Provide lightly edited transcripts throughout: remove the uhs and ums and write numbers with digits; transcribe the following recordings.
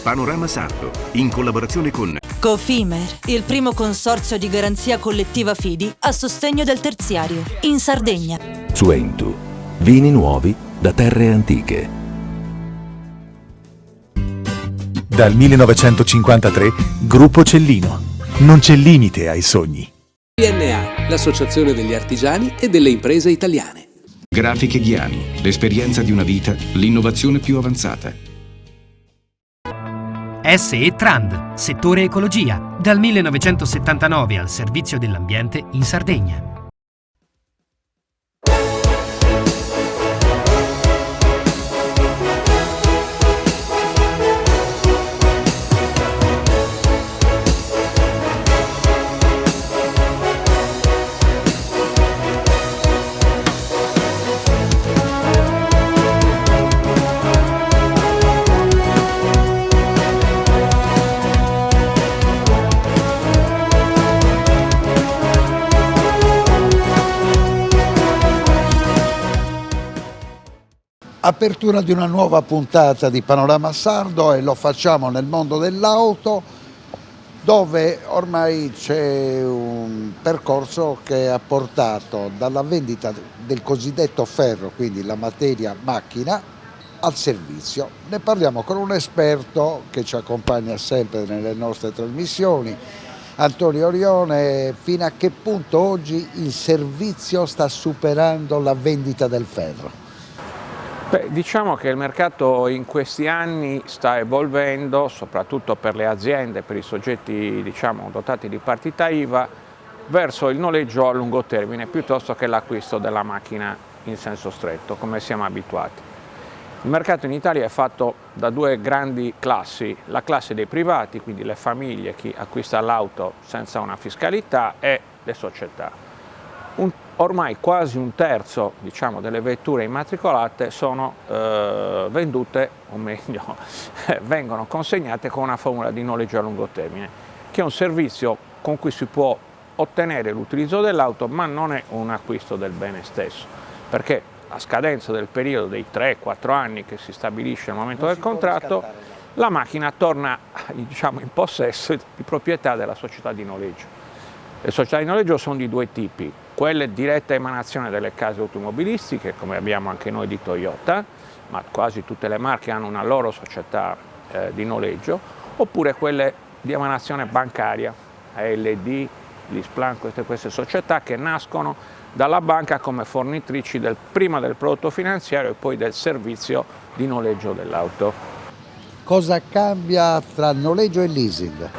Panorama Sardo, in collaborazione con Cofimer, il primo consorzio di garanzia collettiva fidi a sostegno del terziario, in Sardegna. Suentu, vini nuovi da terre antiche. Dal 1953, Gruppo Cellino. Non c'è limite ai sogni. PNA, l'associazione degli artigiani e delle imprese italiane. Grafiche Ghiani, l'esperienza di una vita, l'innovazione più avanzata. SE Trand, settore ecologia, dal 1979 al servizio dell'ambiente in Sardegna. Apertura di una nuova puntata di Panorama Sardo e lo facciamo nel mondo dell'auto, dove ormai c'è un percorso che ha portato dalla vendita del cosiddetto ferro, quindi la materia macchina, al servizio. Ne parliamo con un esperto che ci accompagna sempre nelle nostre trasmissioni, Antonio Orione. Fino a che punto oggi il servizio sta superando la vendita del ferro? Beh, diciamo che il mercato in questi anni sta evolvendo, soprattutto per le aziende, per i soggetti dotati di partita IVA, verso il noleggio a lungo termine piuttosto che l'acquisto della macchina in senso stretto, come siamo abituati. Il mercato in Italia è fatto da due grandi classi: la classe dei privati, quindi le famiglie, chi acquista l'auto senza una fiscalità, e le società. Ormai quasi un terzo delle vetture immatricolate sono vendute, o meglio, vengono consegnate con una formula di noleggio a lungo termine, che è un servizio con cui si può ottenere l'utilizzo dell'auto, ma non è un acquisto del bene stesso, perché a scadenza del periodo dei 3-4 anni che si stabilisce al momento del contratto, la macchina torna in possesso di proprietà della società di noleggio. Le società di noleggio sono di due tipi: quelle diretta emanazione delle case automobilistiche, come abbiamo anche noi di Toyota, ma quasi tutte le marche hanno una loro società di noleggio, oppure quelle di emanazione bancaria, ALD, LeasePlan, queste società che nascono dalla banca come fornitrici prima del prodotto finanziario e poi del servizio di noleggio dell'auto. Cosa cambia tra noleggio e leasing?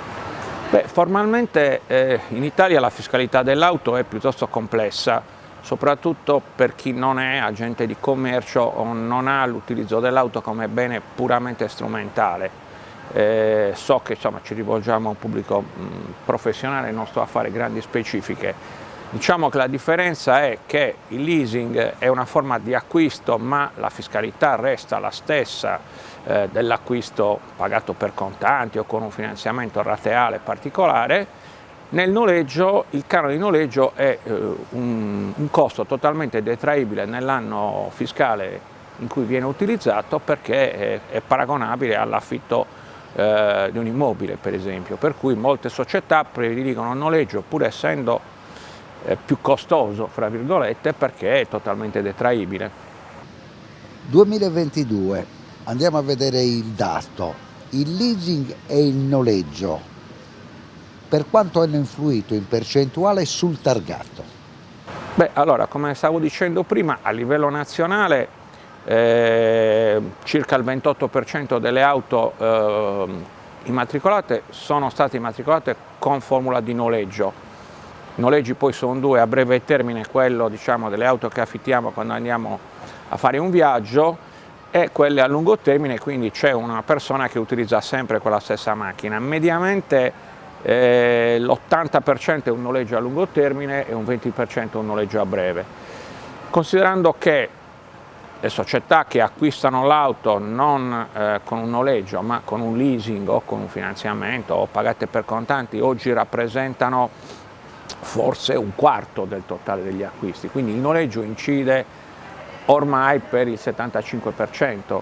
Beh, formalmente in Italia la fiscalità dell'auto è piuttosto complessa, soprattutto per chi non è agente di commercio o non ha l'utilizzo dell'auto come bene puramente strumentale. So che ci rivolgiamo a un pubblico professionale, non sto a fare grandi specifiche. Diciamo che la differenza è che il leasing è una forma di acquisto, ma la fiscalità resta la stessa dell'acquisto pagato per contanti o con un finanziamento rateale particolare. Nel noleggio, il canone di noleggio è un costo totalmente detraibile nell'anno fiscale in cui viene utilizzato, perché è paragonabile all'affitto di un immobile, per esempio, per cui molte società prediligono il noleggio, pur essendo più costoso, fra virgolette, perché è totalmente detraibile. 2022, andiamo a vedere il dato: il leasing e il noleggio, per quanto hanno influito in percentuale sul targato? Beh, allora, come stavo dicendo prima, a livello nazionale circa il 28% delle auto immatricolate sono state immatricolate con formula di noleggio. I noleggi poi sono due: a breve termine quello delle auto che affittiamo quando andiamo a fare un viaggio, e quelle a lungo termine, quindi c'è una persona che utilizza sempre quella stessa macchina. Mediamente l'80% è un noleggio a lungo termine e un 20% un noleggio a breve. Considerando che le società che acquistano l'auto non con un noleggio ma con un leasing o con un finanziamento o pagate per contanti oggi rappresentano forse un quarto del totale degli acquisti, quindi il noleggio incide ormai per il 75%,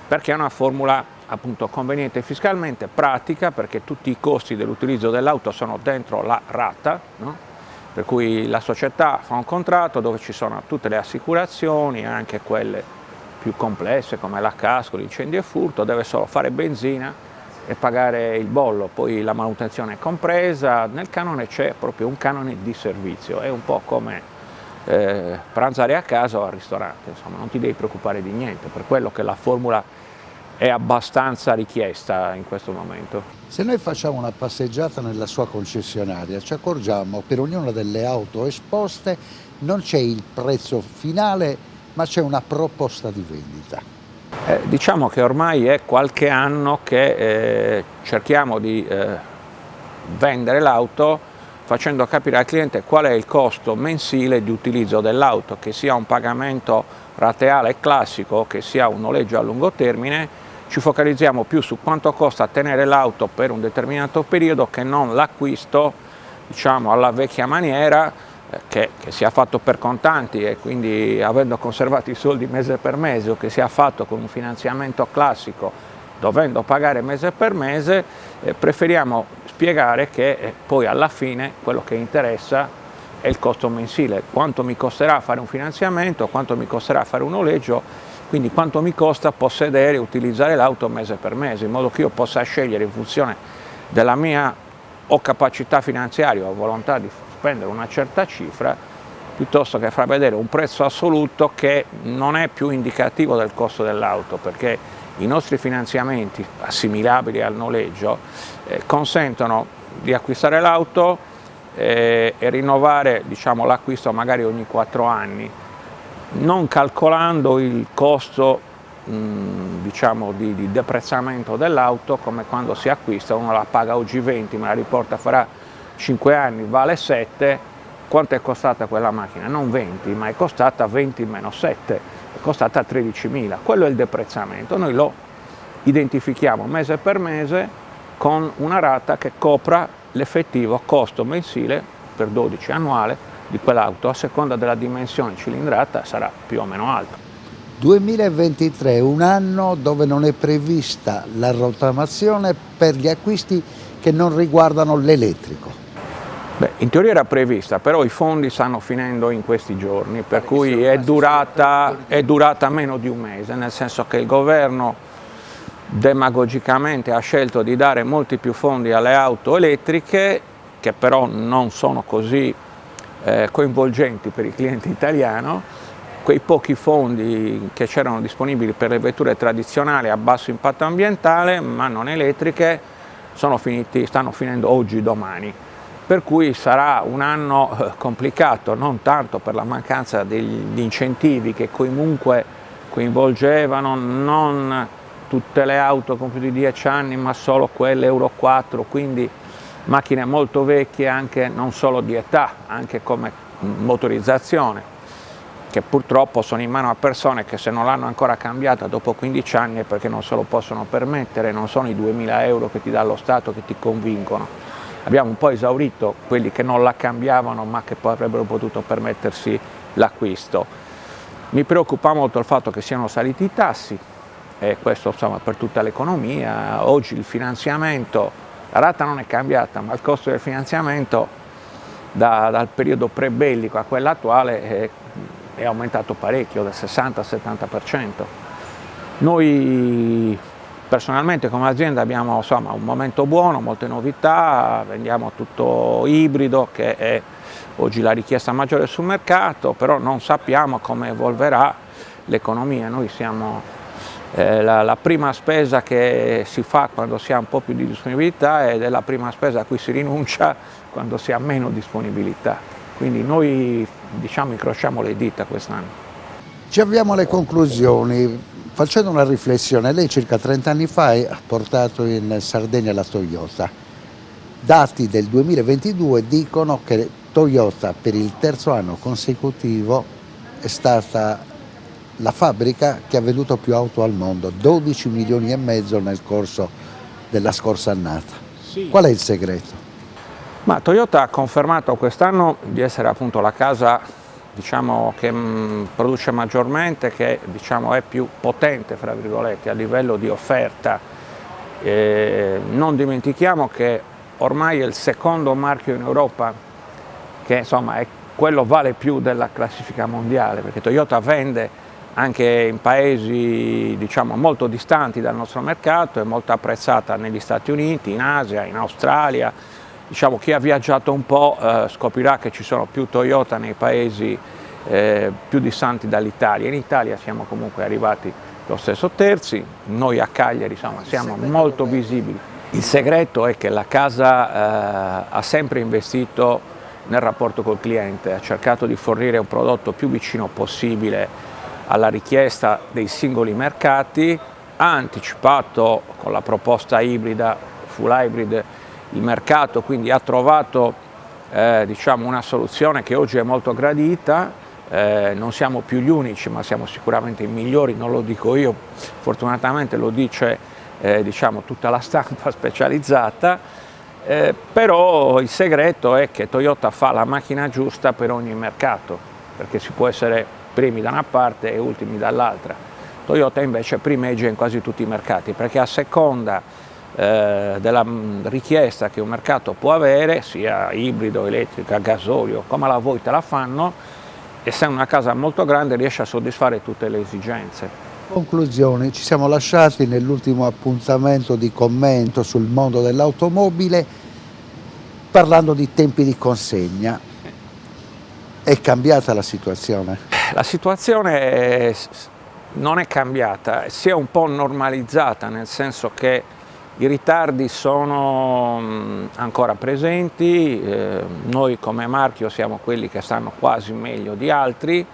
perché è una formula appunto conveniente fiscalmente, pratica, perché tutti i costi dell'utilizzo dell'auto sono dentro la rata, no? Per cui la società fa un contratto dove ci sono tutte le assicurazioni, anche quelle più complesse come la casco, l'incendio e furto, deve solo fare benzina e pagare il bollo, poi la manutenzione è compresa, nel canone c'è proprio un canone di servizio, è un po' come pranzare a casa o al ristorante, insomma non ti devi preoccupare di niente, per quello che la formula è abbastanza richiesta in questo momento. Se noi facciamo una passeggiata nella sua concessionaria ci accorgiamo che per ognuna delle auto esposte non c'è il prezzo finale, ma c'è una proposta di vendita. Diciamo che ormai è qualche anno che cerchiamo di vendere l'auto facendo capire al cliente qual è il costo mensile di utilizzo dell'auto, che sia un pagamento rateale classico, che sia un noleggio a lungo termine. Ci focalizziamo più su quanto costa tenere l'auto per un determinato periodo che non l'acquisto, diciamo, alla vecchia maniera, che sia fatto per contanti e quindi avendo conservato i soldi mese per mese, o che sia fatto con un finanziamento classico dovendo pagare mese per mese. Preferiamo spiegare che poi alla fine quello che interessa è il costo mensile, quanto mi costerà fare un finanziamento, quanto mi costerà fare un noleggio, quindi quanto mi costa possedere e utilizzare l'auto mese per mese, in modo che io possa scegliere in funzione della mia o capacità finanziaria o volontà di spendere una certa cifra, piuttosto che far vedere un prezzo assoluto che non è più indicativo del costo dell'auto, perché i nostri finanziamenti assimilabili al noleggio consentono di acquistare l'auto e rinnovare, diciamo, l'acquisto magari ogni 4 anni, non calcolando il costo diciamo di deprezzamento dell'auto, come quando si acquista, uno la paga oggi 20, me la riporta farà 5 anni, vale 7, quanto è costata quella macchina? Non 20, ma è costata 20 meno 7, è costata 13.000, quello è il deprezzamento, noi lo identifichiamo mese per mese con una rata che copra l'effettivo costo mensile per 12 annuale di quell'auto, a seconda della dimensione cilindrata sarà più o meno alta. 2023 è un anno dove non è prevista la rottamazione per gli acquisti che non riguardano l'elettrico. Beh, in teoria era prevista, però i fondi stanno finendo in questi giorni, per cui è durata meno di un mese, nel senso che il governo demagogicamente ha scelto di dare molti più fondi alle auto elettriche, che però non sono così coinvolgenti per il cliente italiano. Quei pochi fondi che c'erano disponibili per le vetture tradizionali a basso impatto ambientale, ma non elettriche, stanno finendo oggi, domani. Per cui sarà un anno complicato, non tanto per la mancanza degli incentivi che comunque coinvolgevano non tutte le auto con più di 10 anni, ma solo quelle Euro 4, quindi macchine molto vecchie, anche non solo di età, anche come motorizzazione, che purtroppo sono in mano a persone che se non l'hanno ancora cambiata dopo 15 anni è perché non se lo possono permettere, non sono i 2.000 euro che ti dà lo Stato che ti convincono. Abbiamo un po' esaurito quelli che non la cambiavano ma che poi avrebbero potuto permettersi l'acquisto. Mi preoccupa molto il fatto che siano saliti i tassi, e questo insomma per tutta l'economia. Oggi il finanziamento, la rata non è cambiata, ma il costo del finanziamento dal periodo pre-bellico a quello attuale è aumentato parecchio, del 60-70%. Noi personalmente come azienda abbiamo insomma un momento buono, molte novità, vendiamo tutto ibrido che è oggi la richiesta maggiore sul mercato, però non sappiamo come evolverà l'economia. Noi siamo la prima spesa che si fa quando si ha un po' più di disponibilità ed è la prima spesa a cui si rinuncia quando si ha meno disponibilità. Quindi noi diciamo incrociamo le dita quest'anno. Ci avviamo alle conclusioni. Facendo una riflessione, lei circa 30 anni fa ha portato in Sardegna la Toyota. Dati del 2022 dicono che Toyota per il terzo anno consecutivo è stata la fabbrica che ha venduto più auto al mondo, 12 milioni e mezzo nel corso della scorsa annata. Sì. Qual è il segreto? Ma Toyota ha confermato quest'anno di essere appunto la casa, diciamo, che produce maggiormente, che diciamo è più potente, fra virgolette, a livello di offerta non dimentichiamo che ormai è il secondo marchio in Europa che insomma quello vale più della classifica mondiale, perché Toyota vende anche in paesi diciamo molto distanti dal nostro mercato, è molto apprezzata negli Stati Uniti, in Asia, in Australia. Diciamo, chi ha viaggiato un po' scoprirà che ci sono più Toyota nei paesi più distanti dall'Italia. In Italia siamo comunque arrivati lo stesso terzi, noi a Cagliari insomma, siamo molto visibili. Il segreto è che la casa ha sempre investito nel rapporto col cliente, ha cercato di fornire un prodotto più vicino possibile alla richiesta dei singoli mercati, ha anticipato con la proposta ibrida, full hybrid, il mercato, quindi ha trovato diciamo una soluzione che oggi è molto gradita. Non siamo più gli unici, ma siamo sicuramente i migliori, non lo dico io, fortunatamente lo dice diciamo tutta la stampa specializzata. Però il segreto è che Toyota fa la macchina giusta per ogni mercato, perché si può essere primi da una parte e ultimi dall'altra. Toyota invece primeggia in quasi tutti i mercati, perché a seconda della richiesta che un mercato può avere, sia ibrido, elettrica, gasolio, come la vuoi te la fanno, e se è una casa molto grande riesce a soddisfare tutte le esigenze. Conclusioni, ci siamo lasciati nell'ultimo appuntamento di commento sul mondo dell'automobile parlando di tempi di consegna. È cambiata la situazione? La situazione non è cambiata, si è un po' normalizzata, nel senso che i ritardi sono ancora presenti, noi come marchio siamo quelli che stanno quasi meglio di altri.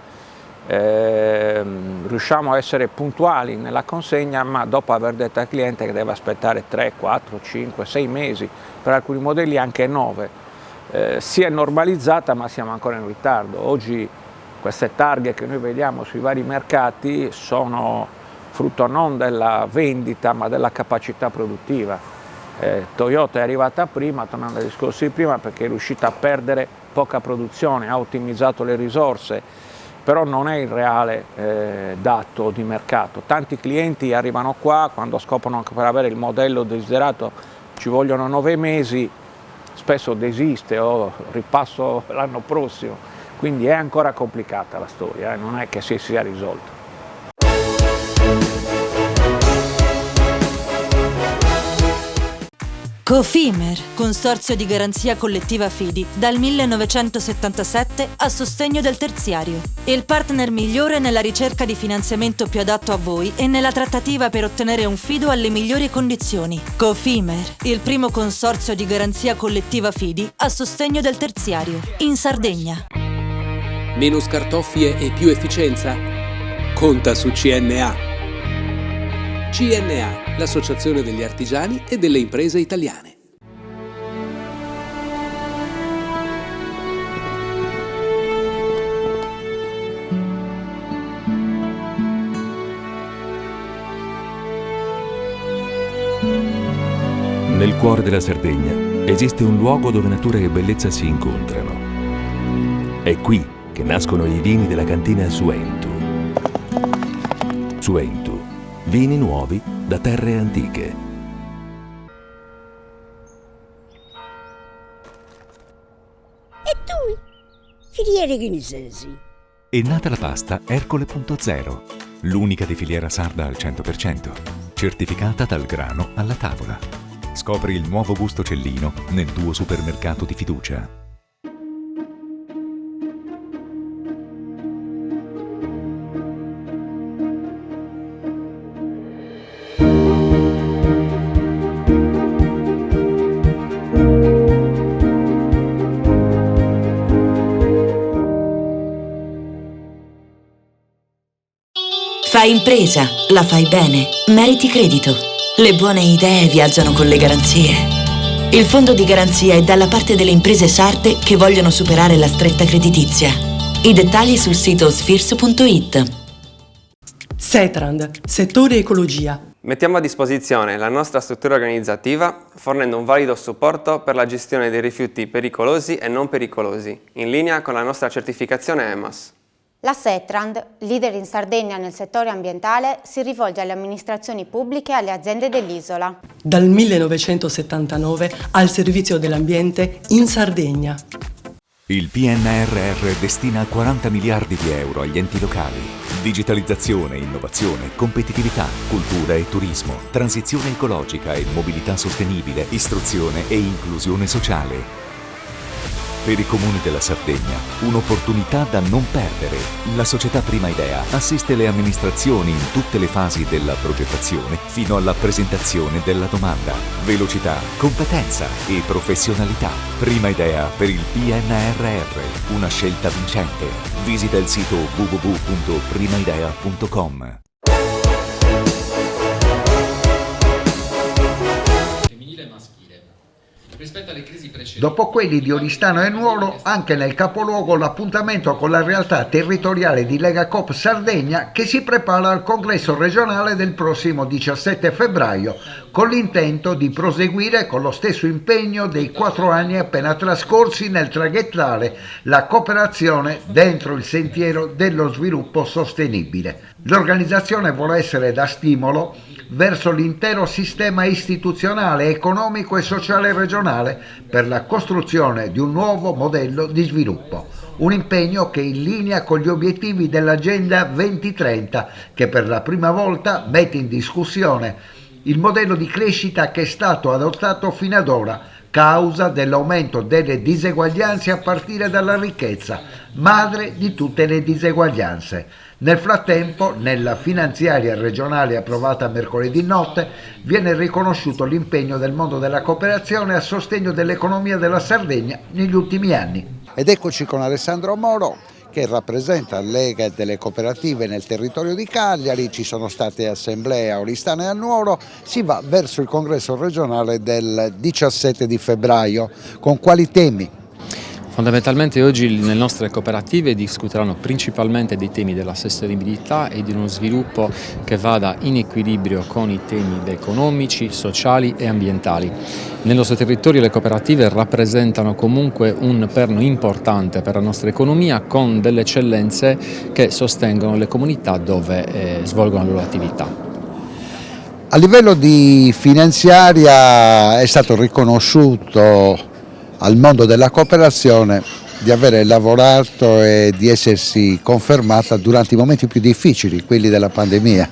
Riusciamo a essere puntuali nella consegna, ma dopo aver detto al cliente che deve aspettare 3, 4, 5, 6 mesi, per alcuni modelli anche 9. Si è normalizzata, ma siamo ancora in ritardo. Oggi queste targhe che noi vediamo sui vari mercati sono frutto non della vendita, ma della capacità produttiva. Toyota è arrivata prima, tornando ai discorsi di prima, perché è riuscita a perdere poca produzione, ha ottimizzato le risorse, però non è il reale dato di mercato. Tanti clienti arrivano qua, quando scoprono che per avere il modello desiderato ci vogliono 9 mesi, spesso desiste o ripasso l'anno prossimo, quindi è ancora complicata la storia, non è che si sia risolta. Cofimer, consorzio di garanzia collettiva Fidi, dal 1977 a sostegno del terziario. Il partner migliore nella ricerca di finanziamento più adatto a voi e nella trattativa per ottenere un fido alle migliori condizioni. Cofimer, il primo consorzio di garanzia collettiva Fidi a sostegno del terziario, in Sardegna. Meno scartoffie e più efficienza? Conta su CNA. CNA, l'associazione degli artigiani e delle imprese italiane. Nel cuore della Sardegna esiste un luogo dove natura e bellezza si incontrano. È qui che nascono i vini della cantina Suentu. Suentu, vini nuovi da terre antiche. E tu? Filiere guinisesi. È nata la pasta Ercole.0, l'unica di filiera sarda al 100%, certificata dal grano alla tavola. Scopri il nuovo gusto Cellino nel tuo supermercato di fiducia. Fai impresa, la fai bene, meriti credito. Le buone idee viaggiano con le garanzie. Il fondo di garanzia è dalla parte delle imprese sarde che vogliono superare la stretta creditizia. I dettagli sul sito sfirso.it. Setrand, settore ecologia. Mettiamo a disposizione la nostra struttura organizzativa fornendo un valido supporto per la gestione dei rifiuti pericolosi e non pericolosi, in linea con la nostra certificazione EMAS. La Setrand, leader in Sardegna nel settore ambientale, si rivolge alle amministrazioni pubbliche e alle aziende dell'isola. Dal 1979 al servizio dell'ambiente in Sardegna. Il PNRR destina 40 miliardi di euro agli enti locali. Digitalizzazione, innovazione, competitività, cultura e turismo, transizione ecologica e mobilità sostenibile, istruzione e inclusione sociale. Per i comuni della Sardegna, un'opportunità da non perdere. La società Prima Idea assiste le amministrazioni in tutte le fasi della progettazione fino alla presentazione della domanda. Velocità, competenza e professionalità. Prima Idea per il PNRR, una scelta vincente. Visita il sito www.primaidea.com. Rispetto alle crisi precedenti. Dopo quelli di Oristano e Nuoro, anche nel capoluogo l'appuntamento con la realtà territoriale di Lega Coop Sardegna che si prepara al congresso regionale del prossimo 17 febbraio con l'intento di proseguire con lo stesso impegno dei 4 anni appena trascorsi nel traghettare la cooperazione dentro il sentiero dello sviluppo sostenibile. L'organizzazione vuole essere da stimolo verso l'intero sistema istituzionale, economico e sociale regionale per la costruzione di un nuovo modello di sviluppo. Un impegno che è in linea con gli obiettivi dell'Agenda 2030 che per la prima volta mette in discussione il modello di crescita che è stato adottato fino ad ora, causa dell'aumento delle diseguaglianze a partire dalla ricchezza, madre di tutte le diseguaglianze. Nel frattempo, nella finanziaria regionale approvata mercoledì notte, viene riconosciuto l'impegno del mondo della cooperazione a sostegno dell'economia della Sardegna negli ultimi anni. Ed eccoci con Alessandro Moro, che rappresenta Lega delle cooperative nel territorio di Cagliari. Ci sono state assemblee a Oristano e a Nuoro, si va verso il congresso regionale del 17 di febbraio. Con quali temi? Fondamentalmente oggi le nostre cooperative discuteranno principalmente dei temi della sostenibilità e di uno sviluppo che vada in equilibrio con i temi economici, sociali e ambientali. Nel nostro territorio le cooperative rappresentano comunque un perno importante per la nostra economia con delle eccellenze che sostengono le comunità dove svolgono la loro attività. A livello di finanziaria è stato riconosciuto al mondo della cooperazione di avere lavorato e di essersi confermata durante i momenti più difficili, quelli della pandemia.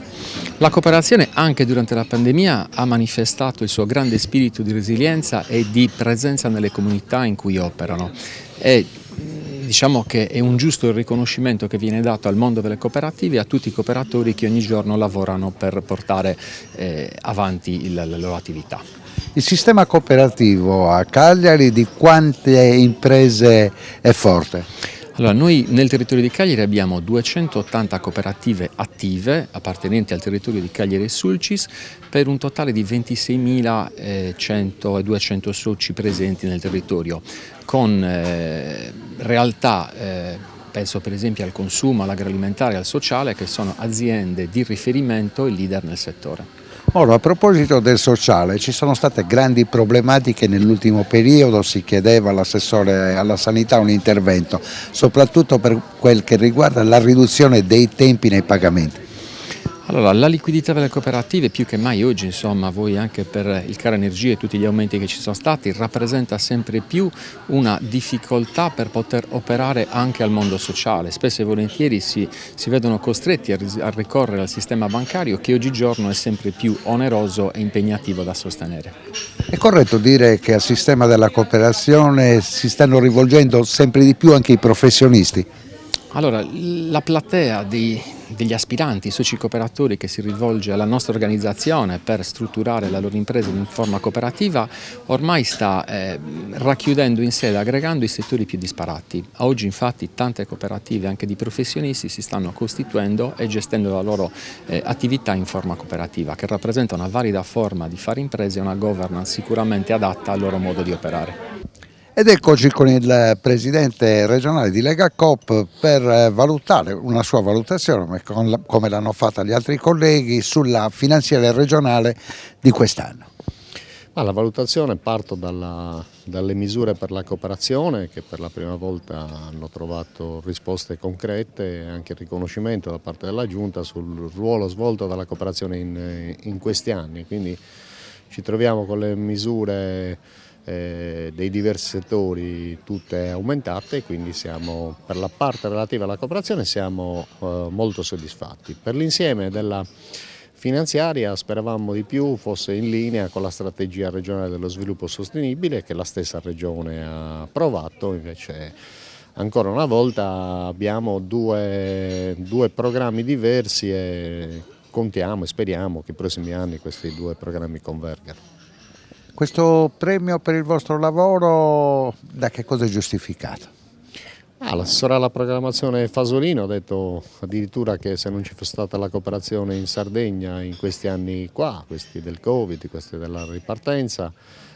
La cooperazione anche durante la pandemia ha manifestato il suo grande spirito di resilienza e di presenza nelle comunità in cui operano. E diciamo che è un giusto riconoscimento che viene dato al mondo delle cooperative e a tutti i cooperatori che ogni giorno lavorano per portare avanti la loro attività. Il sistema cooperativo a Cagliari di quante imprese è forte? Allora, noi nel territorio di Cagliari abbiamo 280 cooperative attive appartenenti al territorio di Cagliari e Sulcis per un totale di 26.100 e 200 soci presenti nel territorio con realtà penso per esempio al consumo, all'agroalimentare e al sociale che sono aziende di riferimento e leader nel settore. Ora, a proposito del sociale, ci sono state grandi problematiche nell'ultimo periodo, si chiedeva all'assessore alla sanità un intervento, soprattutto per quel che riguarda la riduzione dei tempi nei pagamenti. Allora, la liquidità delle cooperative più che mai oggi, insomma, voi anche per il caro energia e tutti gli aumenti che ci sono stati, rappresenta sempre più una difficoltà per poter operare anche al mondo sociale. Spesso e volentieri si vedono costretti a ricorrere al sistema bancario che oggigiorno è sempre più oneroso e impegnativo da sostenere. È corretto dire che al sistema della cooperazione si stanno rivolgendo sempre di più anche i professionisti? Allora, la platea degli aspiranti, soci cooperatori che si rivolge alla nostra organizzazione per strutturare la loro impresa in forma cooperativa ormai sta racchiudendo in sé ed aggregando i settori più disparati. Oggi infatti tante cooperative anche di professionisti si stanno costituendo e gestendo la loro attività in forma cooperativa che rappresenta una valida forma di fare imprese e una governance sicuramente adatta al loro modo di operare. Ed eccoci con il presidente regionale di Lega Coop per valutare una sua valutazione, come l'hanno fatta gli altri colleghi, sulla finanziaria regionale di quest'anno. La valutazione parto dalle misure per la cooperazione, che per la prima volta hanno trovato risposte concrete e anche il riconoscimento da parte della Giunta sul ruolo svolto dalla cooperazione in questi anni. Quindi ci troviamo con le misure dei diversi settori tutte aumentate, quindi siamo, per la parte relativa alla cooperazione siamo molto soddisfatti. Per l'insieme della finanziaria speravamo di più fosse in linea con la strategia regionale dello sviluppo sostenibile che la stessa regione ha approvato, invece ancora una volta abbiamo due programmi diversi e contiamo e speriamo che i prossimi anni questi due programmi convergano. Questo premio per il vostro lavoro da che cosa è giustificato? L'assessore alla programmazione Fasolino ha detto addirittura che se non ci fosse stata la cooperazione in Sardegna in questi anni qua, questi del Covid, questi della ripartenza,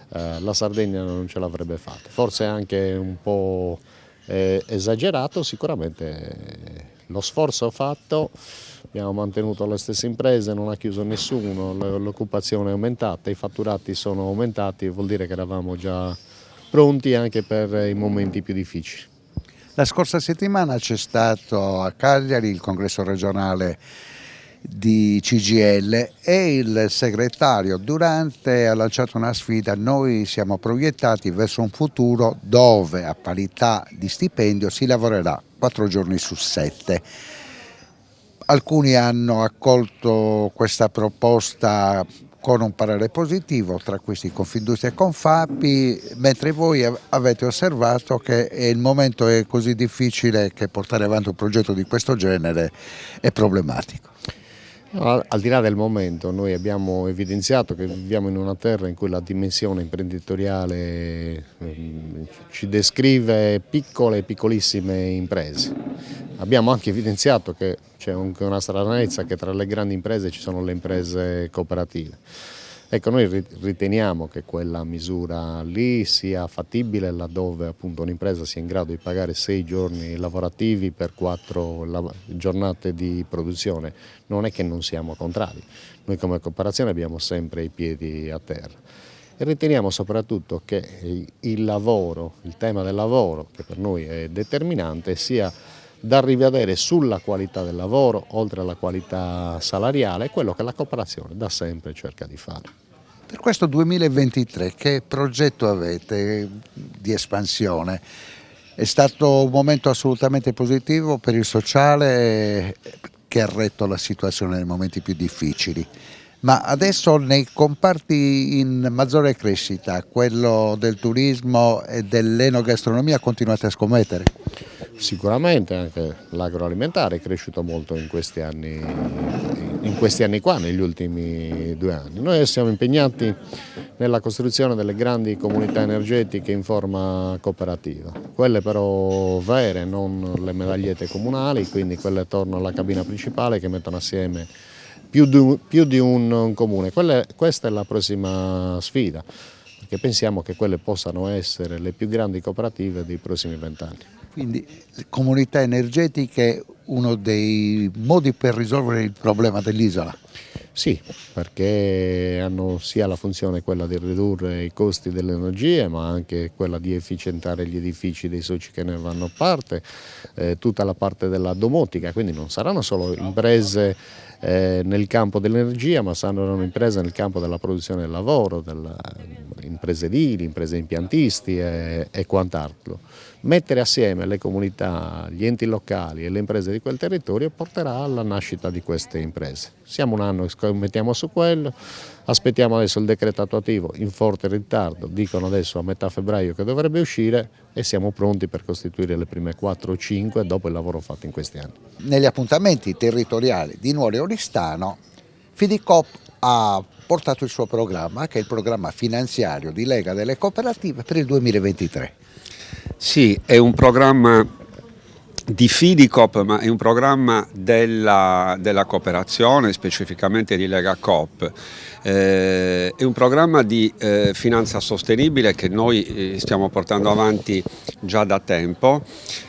la Sardegna non ce l'avrebbe fatta. Forse anche un po' esagerato, sicuramente lo sforzo fatto, abbiamo mantenuto le stesse imprese, non ha chiuso nessuno, l'occupazione è aumentata, i fatturati sono aumentati, vuol dire che eravamo già pronti anche per i momenti più difficili. La scorsa settimana c'è stato a Cagliari il congresso regionale di CGIL e il segretario Durante ha lanciato una sfida: noi siamo proiettati verso un futuro dove a parità di stipendio si lavorerà 4 giorni su 7. Alcuni hanno accolto questa proposta con un parere positivo, tra questi Confindustria e Confapi, mentre voi avete osservato che il momento è così difficile che portare avanti un progetto di questo genere è problematico. Al di là del momento, noi abbiamo evidenziato che viviamo in una terra in cui la dimensione imprenditoriale ci descrive piccole e piccolissime imprese. Abbiamo anche evidenziato che c'è anche una stranezza, che tra le grandi imprese ci sono le imprese cooperative. Ecco, noi riteniamo che quella misura lì sia fattibile laddove appunto un'impresa sia in grado di pagare 6 giorni lavorativi per 4 giornate di produzione. Non è che non siamo contrari, noi come cooperazione abbiamo sempre i piedi a terra e riteniamo soprattutto che il lavoro, il tema del lavoro, che per noi è determinante, sia da rivedere sulla qualità del lavoro, oltre alla qualità salariale, quello che la cooperazione da sempre cerca di fare. Per questo 2023 che progetto avete di espansione? È stato un momento assolutamente positivo per il sociale che ha retto la situazione nei momenti più difficili, ma adesso nei comparti in maggiore crescita, quello del turismo e dell'enogastronomia, continuate a scommettere? Sicuramente anche l'agroalimentare è cresciuto molto in questi anni qua, negli ultimi 2 anni. Noi siamo impegnati nella costruzione delle grandi comunità energetiche in forma cooperativa, quelle però vere, non le medagliette comunali, quindi quelle attorno alla cabina principale che mettono assieme più di un comune. Questa è la prossima sfida, perché pensiamo che quelle possano essere le più grandi cooperative dei prossimi 20 anni. Quindi comunità energetiche, uno dei modi per risolvere il problema dell'isola? Sì, perché hanno sia la funzione quella di ridurre i costi delle energie, ma anche quella di efficientare gli edifici dei soci che ne vanno parte, tutta la parte della domotica, quindi non saranno solo imprese nel campo dell'energia, ma saranno imprese nel campo della produzione del lavoro, imprese edili, imprese impiantisti e quant'altro. Mettere assieme le comunità, gli enti locali e le imprese di quel territorio porterà alla nascita di queste imprese. Siamo un anno che scommettiamo su quello, aspettiamo adesso il decreto attuativo in forte ritardo, dicono adesso a metà febbraio che dovrebbe uscire e siamo pronti per costituire le prime 4 o 5 dopo il lavoro fatto in questi anni. Negli appuntamenti territoriali di Nuoro e Oristano, Fidicop ha portato il suo programma, che è il programma finanziario di Lega delle Cooperative per il 2023. Sì, è un programma di Fidicop, ma è un programma della cooperazione, specificamente di Lega Coop. È un programma di finanza sostenibile che noi stiamo portando avanti già da tempo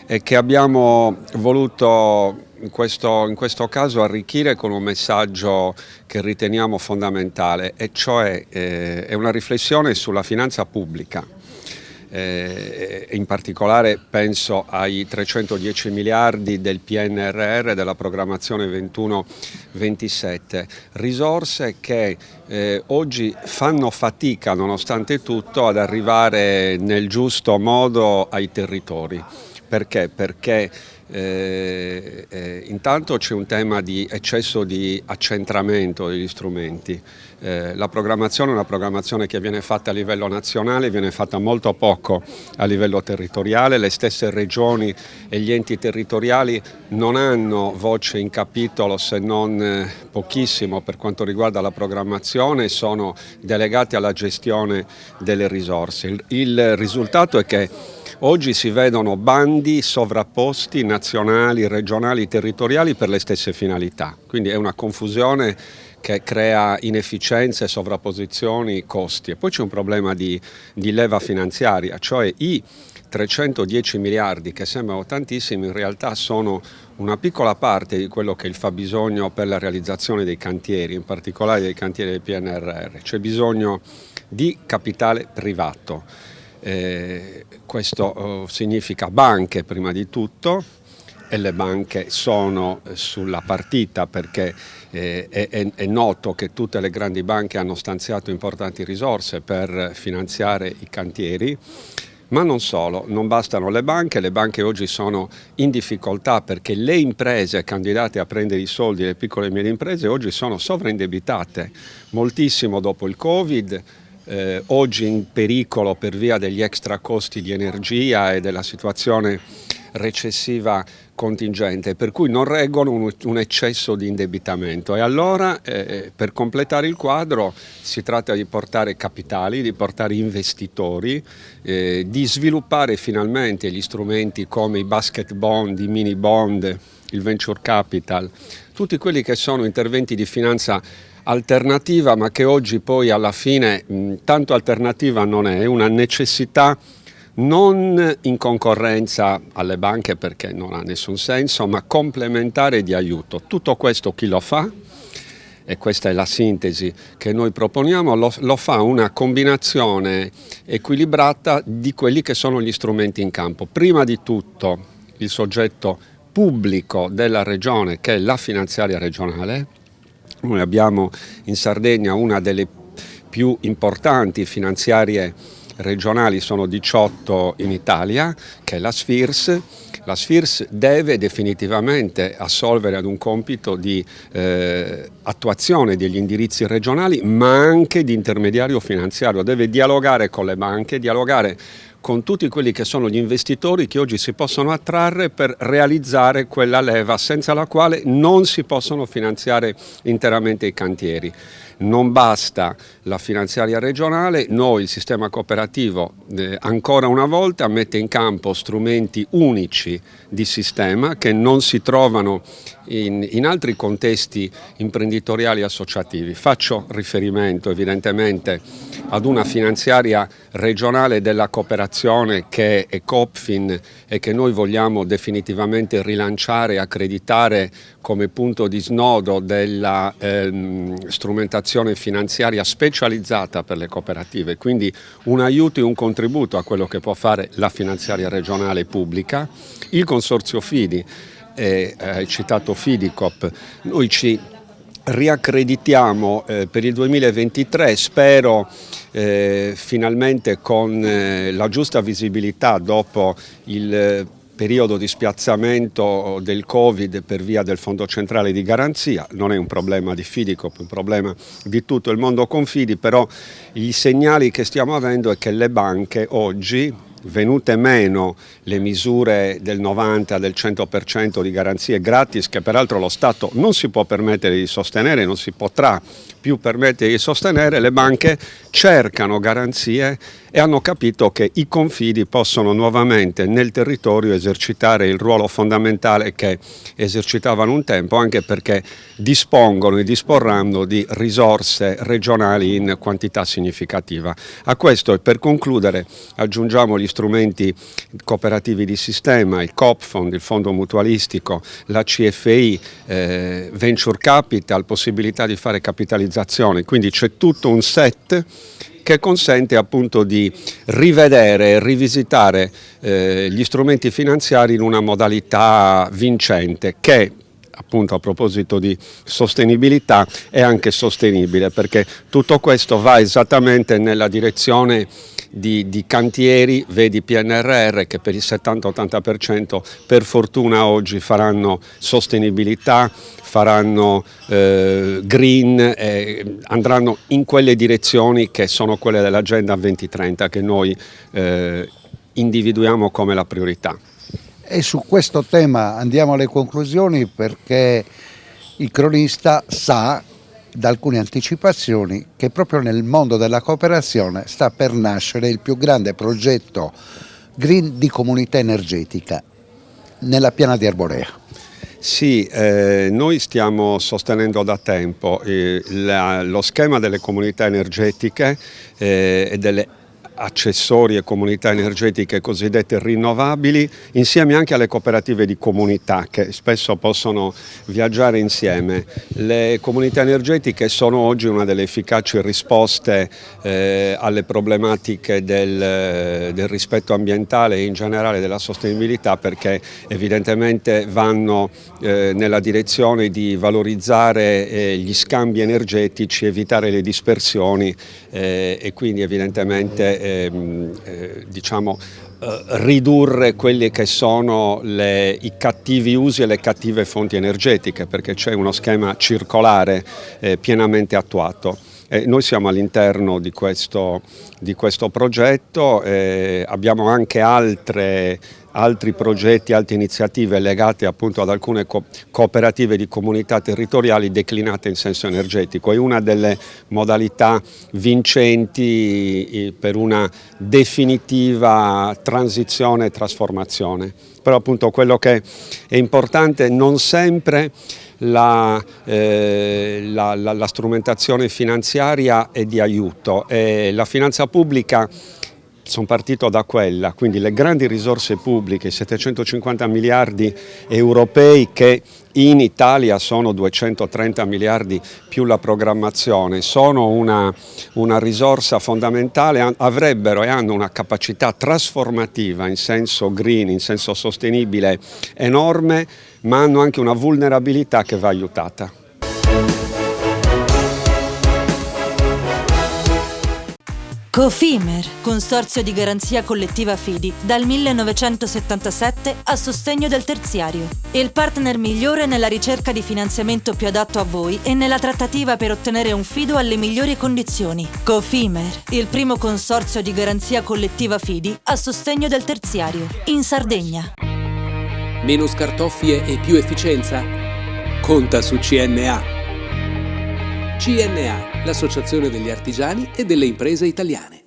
e che abbiamo voluto in questo caso arricchire con un messaggio che riteniamo fondamentale, e cioè è una riflessione sulla finanza pubblica. In particolare penso ai 310 miliardi del PNRR, della programmazione 21-27, risorse che oggi fanno fatica nonostante tutto ad arrivare nel giusto modo ai territori. Perché? Perché intanto c'è un tema di eccesso di accentramento degli strumenti. La programmazione è una programmazione che viene fatta a livello nazionale, viene fatta molto poco a livello territoriale. Le stesse regioni e gli enti territoriali non hanno voce in capitolo, se non pochissimo, per quanto riguarda la programmazione, sono delegati alla gestione delle risorse. Il risultato è che oggi si vedono bandi sovrapposti, nazionali, regionali, territoriali, per le stesse finalità. Quindi è una confusione che crea inefficienze, sovrapposizioni, costi. E poi c'è un problema di leva finanziaria, cioè i 310 miliardi, che sembrano tantissimi, in realtà sono una piccola parte di quello che è il fabbisogno per la realizzazione dei cantieri, in particolare dei cantieri del PNRR. C'è bisogno di capitale privato. Questo significa banche prima di tutto, e le banche sono sulla partita perché è noto che tutte le grandi banche hanno stanziato importanti risorse per finanziare i cantieri, ma non solo, non bastano le banche oggi sono in difficoltà perché le imprese candidate a prendere i soldi, le piccole e medie imprese, oggi sono sovraindebitate, moltissimo dopo il Covid. Oggi in pericolo per via degli extra costi di energia e della situazione recessiva contingente, per cui non reggono un eccesso di indebitamento. E allora per completare il quadro si tratta di portare capitali, di portare investitori, di sviluppare finalmente gli strumenti come i basket bond, i mini bond, il venture capital, tutti quelli che sono interventi di finanza alternativa, ma che oggi poi alla fine tanto alternativa non è una necessità, non in concorrenza alle banche perché non ha nessun senso, ma complementare di aiuto. Tutto questo chi lo fa? E questa è la sintesi che noi proponiamo, lo fa una combinazione equilibrata di quelli che sono gli strumenti in campo. Prima di tutto il soggetto pubblico della regione, che è la finanziaria regionale. Noi abbiamo in Sardegna una delle più importanti finanziarie regionali, sono 18 in Italia, che è la SFIRS. La SFIRS deve definitivamente assolvere ad un compito di attuazione degli indirizzi regionali, ma anche di intermediario finanziario. Deve dialogare con le banche, dialogare con tutti quelli che sono gli investitori che oggi si possono attrarre per realizzare quella leva senza la quale non si possono finanziare interamente i cantieri. Non basta la finanziaria regionale, noi il sistema cooperativo ancora una volta mette in campo strumenti unici di sistema che non si trovano in altri contesti imprenditoriali associativi. Faccio riferimento evidentemente ad una finanziaria regionale della cooperazione che è Copfin e che noi vogliamo definitivamente rilanciare e accreditare come punto di snodo della strumentazione finanziaria specializzata per le cooperative, quindi un aiuto e un contributo a quello che può fare la finanziaria regionale pubblica. Il consorzio Fidi, hai citato Fidicop, noi ci riaccreditiamo per il 2023, spero finalmente con la giusta visibilità dopo il periodo di spiazzamento del Covid per via del Fondo Centrale di Garanzia. Non è un problema di Fidicop, è un problema di tutto il mondo Confidi, però i segnali che stiamo avendo è che le banche oggi, venute meno le misure del 90, del 100% di garanzie gratis, che peraltro lo Stato non si può permettere di sostenere, non si potrà più permettere di sostenere, le banche cercano garanzie e hanno capito che i confidi possono nuovamente nel territorio esercitare il ruolo fondamentale che esercitavano un tempo, anche perché dispongono e disporranno di risorse regionali in quantità significativa. A questo, e per concludere, aggiungiamo gli strumenti cooperativi di sistema, il Coopfund, il fondo mutualistico, la CFI, Venture Capital, possibilità di fare capitalizzazione, quindi c'è tutto un set che consente appunto di rivedere e rivisitare gli strumenti finanziari in una modalità vincente che, appunto a proposito di sostenibilità, è anche sostenibile, perché tutto questo va esattamente nella direzione di cantieri, vedi PNRR, che per il 70-80% per fortuna oggi faranno sostenibilità, faranno green, andranno in quelle direzioni che sono quelle dell'Agenda 2030 che noi individuiamo come la priorità. E su questo tema andiamo alle conclusioni, perché il cronista sa da alcune anticipazioni che proprio nel mondo della cooperazione sta per nascere il più grande progetto green di comunità energetica nella piana di Arborea. Sì, noi stiamo sostenendo da tempo lo schema delle comunità energetiche e delle accessorie comunità energetiche cosiddette rinnovabili, insieme anche alle cooperative di comunità che spesso possono viaggiare insieme. Le comunità energetiche sono oggi una delle efficaci risposte alle problematiche del rispetto ambientale e in generale della sostenibilità, perché evidentemente vanno nella direzione di valorizzare gli scambi energetici, evitare le dispersioni e quindi evidentemente ridurre quelli che sono i cattivi usi e le cattive fonti energetiche, perché c'è uno schema circolare pienamente attuato. Noi siamo all'interno di questo progetto, abbiamo anche altri progetti, altre iniziative legate appunto ad alcune cooperative di comunità territoriali declinate in senso energetico. È una delle modalità vincenti per una definitiva transizione e trasformazione. Però appunto quello che è importante, non sempre la strumentazione finanziaria è di aiuto, la finanza pubblica, sono partito da quella, quindi le grandi risorse pubbliche, 750 miliardi europei che in Italia sono 230 miliardi più la programmazione, sono una risorsa fondamentale, avrebbero e hanno una capacità trasformativa in senso green, in senso sostenibile enorme, ma hanno anche una vulnerabilità che va aiutata. Cofimer, consorzio di garanzia collettiva Fidi, dal 1977 a sostegno del terziario. Il partner migliore nella ricerca di finanziamento più adatto a voi e nella trattativa per ottenere un fido alle migliori condizioni. Cofimer, il primo consorzio di garanzia collettiva Fidi a sostegno del terziario, in Sardegna. Meno scartoffie e più efficienza? Conta su CNA. CNA, l'associazione degli artigiani e delle imprese italiane.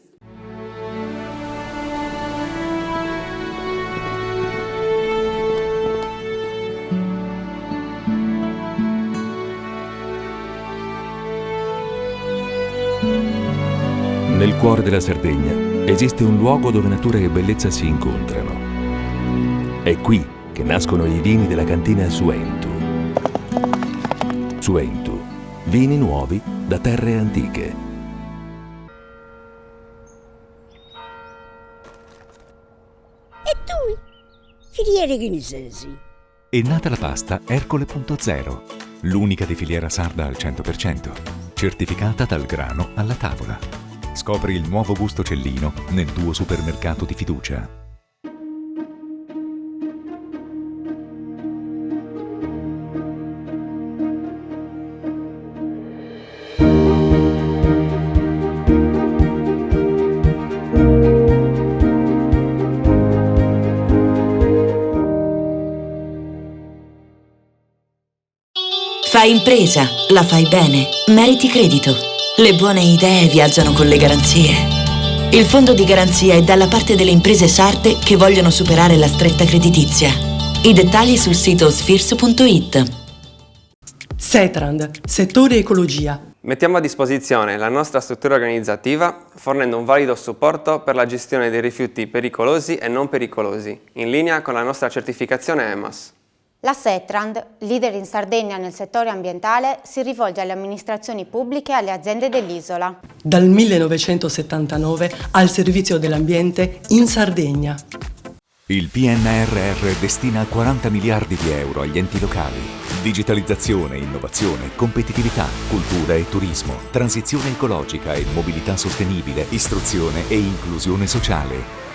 Nel cuore della Sardegna esiste un luogo dove natura e bellezza si incontrano. È qui che nascono i vini della cantina Suentu. Suentu, vini nuovi da terre antiche. E tu, filiere guinisesi? È nata la pasta Ercole.0, l'unica di filiera sarda al 100%, certificata dal grano alla tavola. Scopri il nuovo gusto cellino nel tuo supermercato di fiducia. Fai impresa, la fai bene, meriti credito. Le buone idee viaggiano con le garanzie. Il fondo di garanzia è dalla parte delle imprese sarde che vogliono superare la stretta creditizia. I dettagli sul sito sfirso.it. Setrand, settore ecologia. Mettiamo a disposizione la nostra struttura organizzativa fornendo un valido supporto per la gestione dei rifiuti pericolosi e non pericolosi, in linea con la nostra certificazione EMAS. La Setrand, leader in Sardegna nel settore ambientale, si rivolge alle amministrazioni pubbliche e alle aziende dell'isola. Dal 1979 al servizio dell'ambiente in Sardegna. Il PNRR destina 40 miliardi di euro agli enti locali. Digitalizzazione, innovazione, competitività, cultura e turismo, transizione ecologica e mobilità sostenibile, istruzione e inclusione sociale.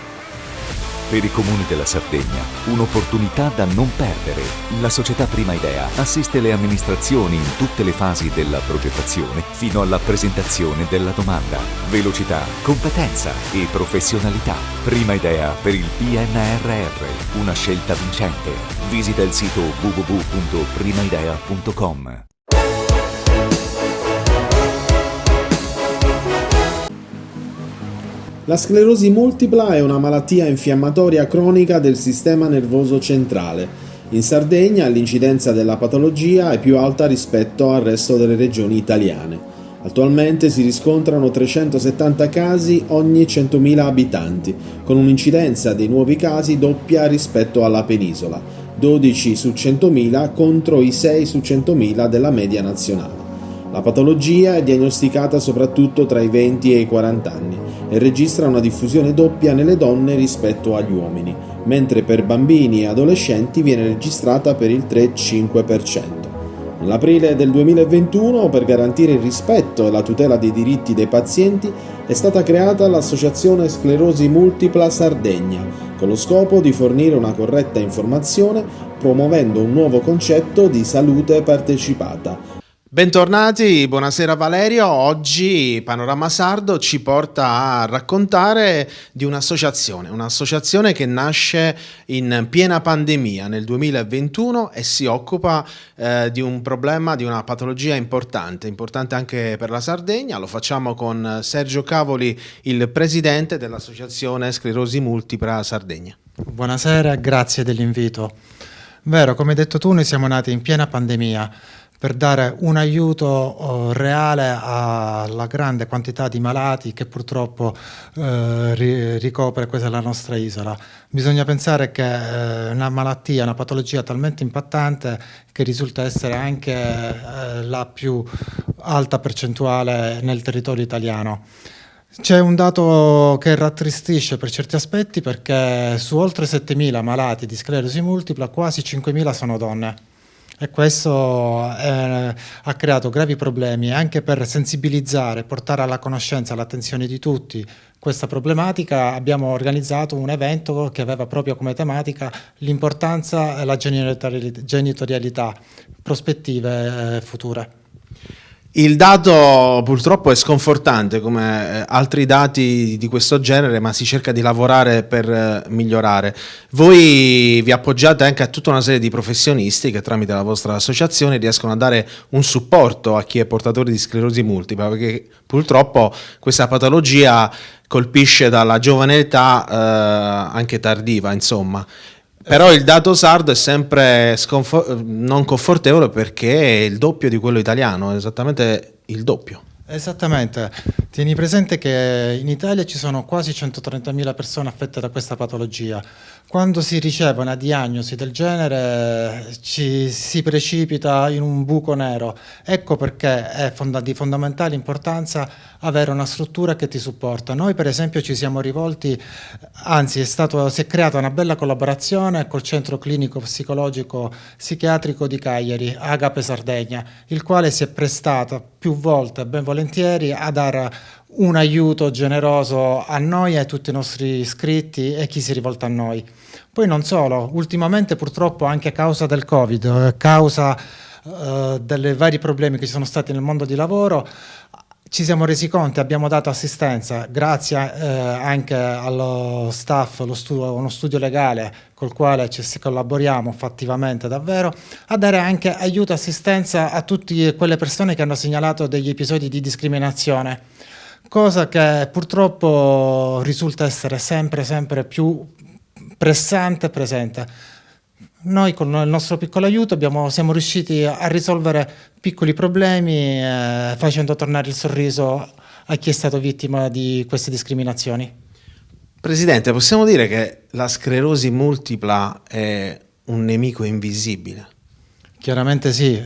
Per i comuni della Sardegna, un'opportunità da non perdere. La società Prima Idea assiste le amministrazioni in tutte le fasi della progettazione fino alla presentazione della domanda. Velocità, competenza e professionalità. Prima Idea per il PNRR, una scelta vincente. Visita il sito www.primaidea.com. La sclerosi multipla è una malattia infiammatoria cronica del sistema nervoso centrale. In Sardegna l'incidenza della patologia è più alta rispetto al resto delle regioni italiane. Attualmente si riscontrano 370 casi ogni 100.000 abitanti, con un'incidenza dei nuovi casi doppia rispetto alla penisola, 12 su 100.000 contro i 6 su 100.000 della media nazionale. La patologia è diagnosticata soprattutto tra i 20 e i 40 anni e registra una diffusione doppia nelle donne rispetto agli uomini, mentre per bambini e adolescenti viene registrata per il 3-5%. Nell'aprile del 2021, per garantire il rispetto e la tutela dei diritti dei pazienti, è stata creata l'Associazione Sclerosi Multipla Sardegna, con lo scopo di fornire una corretta informazione, promuovendo un nuovo concetto di salute partecipata. Bentornati, buonasera Valerio. Oggi Panorama Sardo ci porta a raccontare di un'associazione che nasce in piena pandemia nel 2021 e si occupa di un problema, di una patologia importante anche per la Sardegna. Lo facciamo con Sergio Cavoli, il presidente dell'Associazione Sclerosi Multipla Sardegna. Buonasera, grazie dell'invito. Vero, come hai detto tu, noi siamo nati in piena pandemia per dare un aiuto reale alla grande quantità di malati che purtroppo ricopre questa la nostra isola. Bisogna pensare che una malattia, una patologia talmente impattante che risulta essere anche la più alta percentuale nel territorio italiano. C'è un dato che rattristisce per certi aspetti, perché su oltre 7.000 malati di sclerosi multipla quasi 5.000 sono donne. E questo ha creato gravi problemi anche per sensibilizzare, portare alla conoscenza, all'attenzione di tutti questa problematica. Abbiamo organizzato un evento che aveva proprio come tematica l'importanza e la genitorialità, prospettive future. Il dato purtroppo è sconfortante come altri dati di questo genere, ma si cerca di lavorare per migliorare. Voi vi appoggiate anche a tutta una serie di professionisti che tramite la vostra associazione riescono a dare un supporto a chi è portatore di sclerosi multipla, perché purtroppo questa patologia colpisce dalla giovane età anche tardiva, insomma. Però il dato sardo è sempre non confortevole, perché è il doppio di quello italiano, esattamente il doppio. Esattamente, tieni presente che in Italia ci sono quasi 130.000 persone affette da questa patologia. Quando si riceve una diagnosi del genere ci si precipita in un buco nero. Ecco perché è di fondamentale importanza avere una struttura che ti supporta. Noi per esempio ci siamo rivolti, anzi si è creata una bella collaborazione col Centro Clinico Psicologico Psichiatrico di Cagliari, Agape Sardegna, il quale si è prestato più volte, ben volentieri, a dare un aiuto generoso a noi e a tutti i nostri iscritti e chi si rivolta a noi. Poi non solo, ultimamente purtroppo anche a causa del Covid, a causa dei vari problemi che ci sono stati nel mondo di lavoro, ci siamo resi conto e abbiamo dato assistenza, grazie anche allo staff, uno studio legale col quale collaboriamo fattivamente davvero, a dare anche aiuto e assistenza a tutte quelle persone che hanno segnalato degli episodi di discriminazione, cosa che purtroppo risulta essere sempre più pressante e presente. Noi con il nostro piccolo aiuto siamo riusciti a risolvere piccoli problemi, facendo tornare il sorriso a chi è stato vittima di queste discriminazioni. Presidente, possiamo dire che la sclerosi multipla è un nemico invisibile? Chiaramente sì,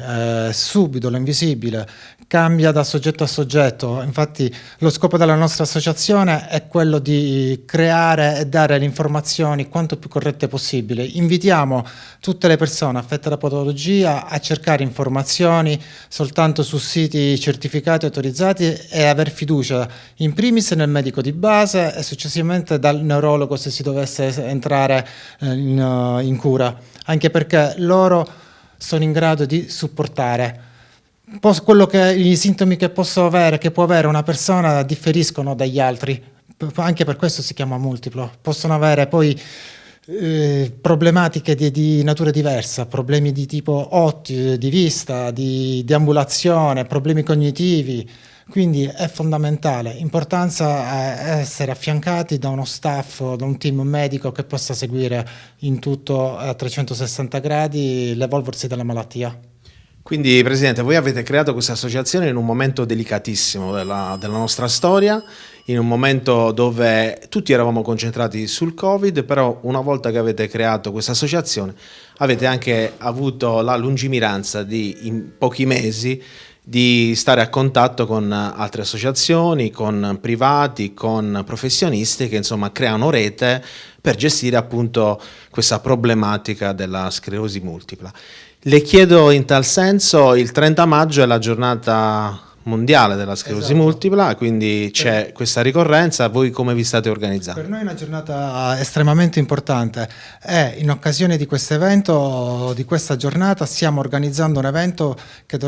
subito l'invisibile, cambia da soggetto a soggetto. Infatti lo scopo della nostra associazione è quello di creare e dare le informazioni quanto più corrette possibile. Invitiamo tutte le persone affette da patologia a cercare informazioni soltanto su siti certificati e autorizzati e aver fiducia in primis nel medico di base e successivamente dal neurologo se si dovesse entrare in cura, anche perché loro sono in grado di supportare. I sintomi che può avere una persona differiscono dagli altri, anche per questo si chiama multiplo. Possono avere poi problematiche di natura diversa, problemi di tipo di vista, di ambulazione, problemi cognitivi. Quindi è fondamentale, importanza essere affiancati da uno staff, da un team medico che possa seguire in tutto a 360 gradi l'evolversi della malattia. Quindi, Presidente, voi avete creato questa associazione in un momento delicatissimo della nostra storia, in un momento dove tutti eravamo concentrati sul Covid, però una volta che avete creato questa associazione avete anche avuto la lungimiranza di, in pochi mesi, di stare a contatto con altre associazioni, con privati, con professionisti che insomma creano rete per gestire appunto questa problematica della sclerosi multipla. Le chiedo in tal senso, il 30 maggio è la giornata mondiale della sclerosi multipla, quindi c'è questa ricorrenza. Voi come vi state organizzando? Per noi è una giornata estremamente importante e in occasione di questo evento, di questa giornata, stiamo organizzando un evento che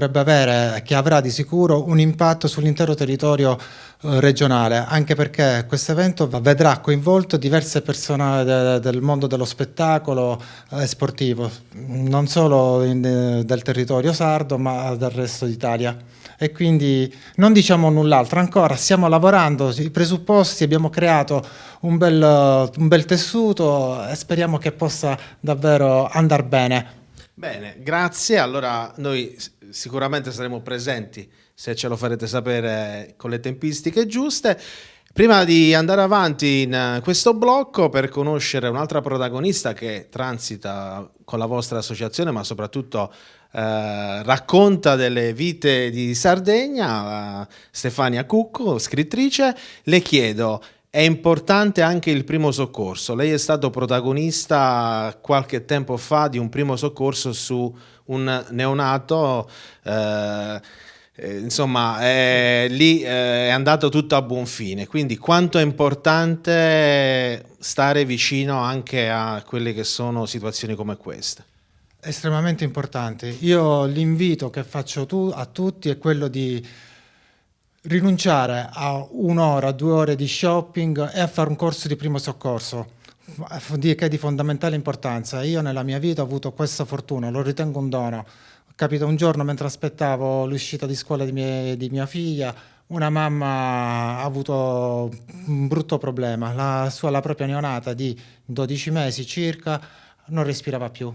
avrà di sicuro un impatto sull'intero territorio regionale, anche perché questo evento vedrà coinvolto diverse persone del mondo dello spettacolo sportivo, non solo del territorio sardo ma del resto d'Italia. E quindi non diciamo null'altro ancora, stiamo lavorando, i presupposti, abbiamo creato un bel tessuto e speriamo che possa davvero andare bene. Bene, grazie. Allora noi sicuramente saremo presenti se ce lo farete sapere con le tempistiche giuste. Prima di andare avanti in questo blocco per conoscere un'altra protagonista che transita con la vostra associazione, ma soprattutto racconta delle vite di Sardegna, Stefania Cucco, scrittrice, le chiedo: è importante anche il primo soccorso? Lei è stato protagonista qualche tempo fa di un primo soccorso su un neonato, insomma lì è andato tutto a buon fine, quindi quanto è importante stare vicino anche a quelle che sono situazioni come queste? Estremamente importante. Io l'invito che faccio a tutti è quello di rinunciare a 1 ora, 2 ore di shopping e a fare un corso di primo soccorso, che è di fondamentale importanza. Io nella mia vita ho avuto questa fortuna, lo ritengo un dono. Capita un giorno mentre aspettavo l'uscita di scuola di mia figlia, una mamma ha avuto un brutto problema, la propria neonata di 12 mesi circa non respirava più.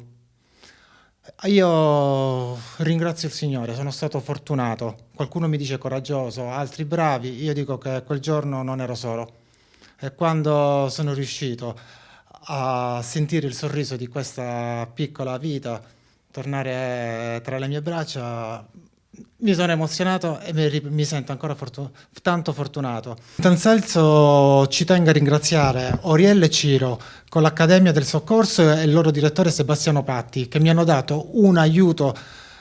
Io ringrazio il Signore, sono stato fortunato, qualcuno mi dice coraggioso, altri bravi, io dico che quel giorno non ero solo e quando sono riuscito a sentire il sorriso di questa piccola vita tornare tra le mie braccia, mi sono emozionato e mi sento ancora tanto fortunato. In tal senso ci tengo a ringraziare Orielle e Ciro con l'Accademia del Soccorso e il loro direttore Sebastiano Patti, che mi hanno dato un aiuto,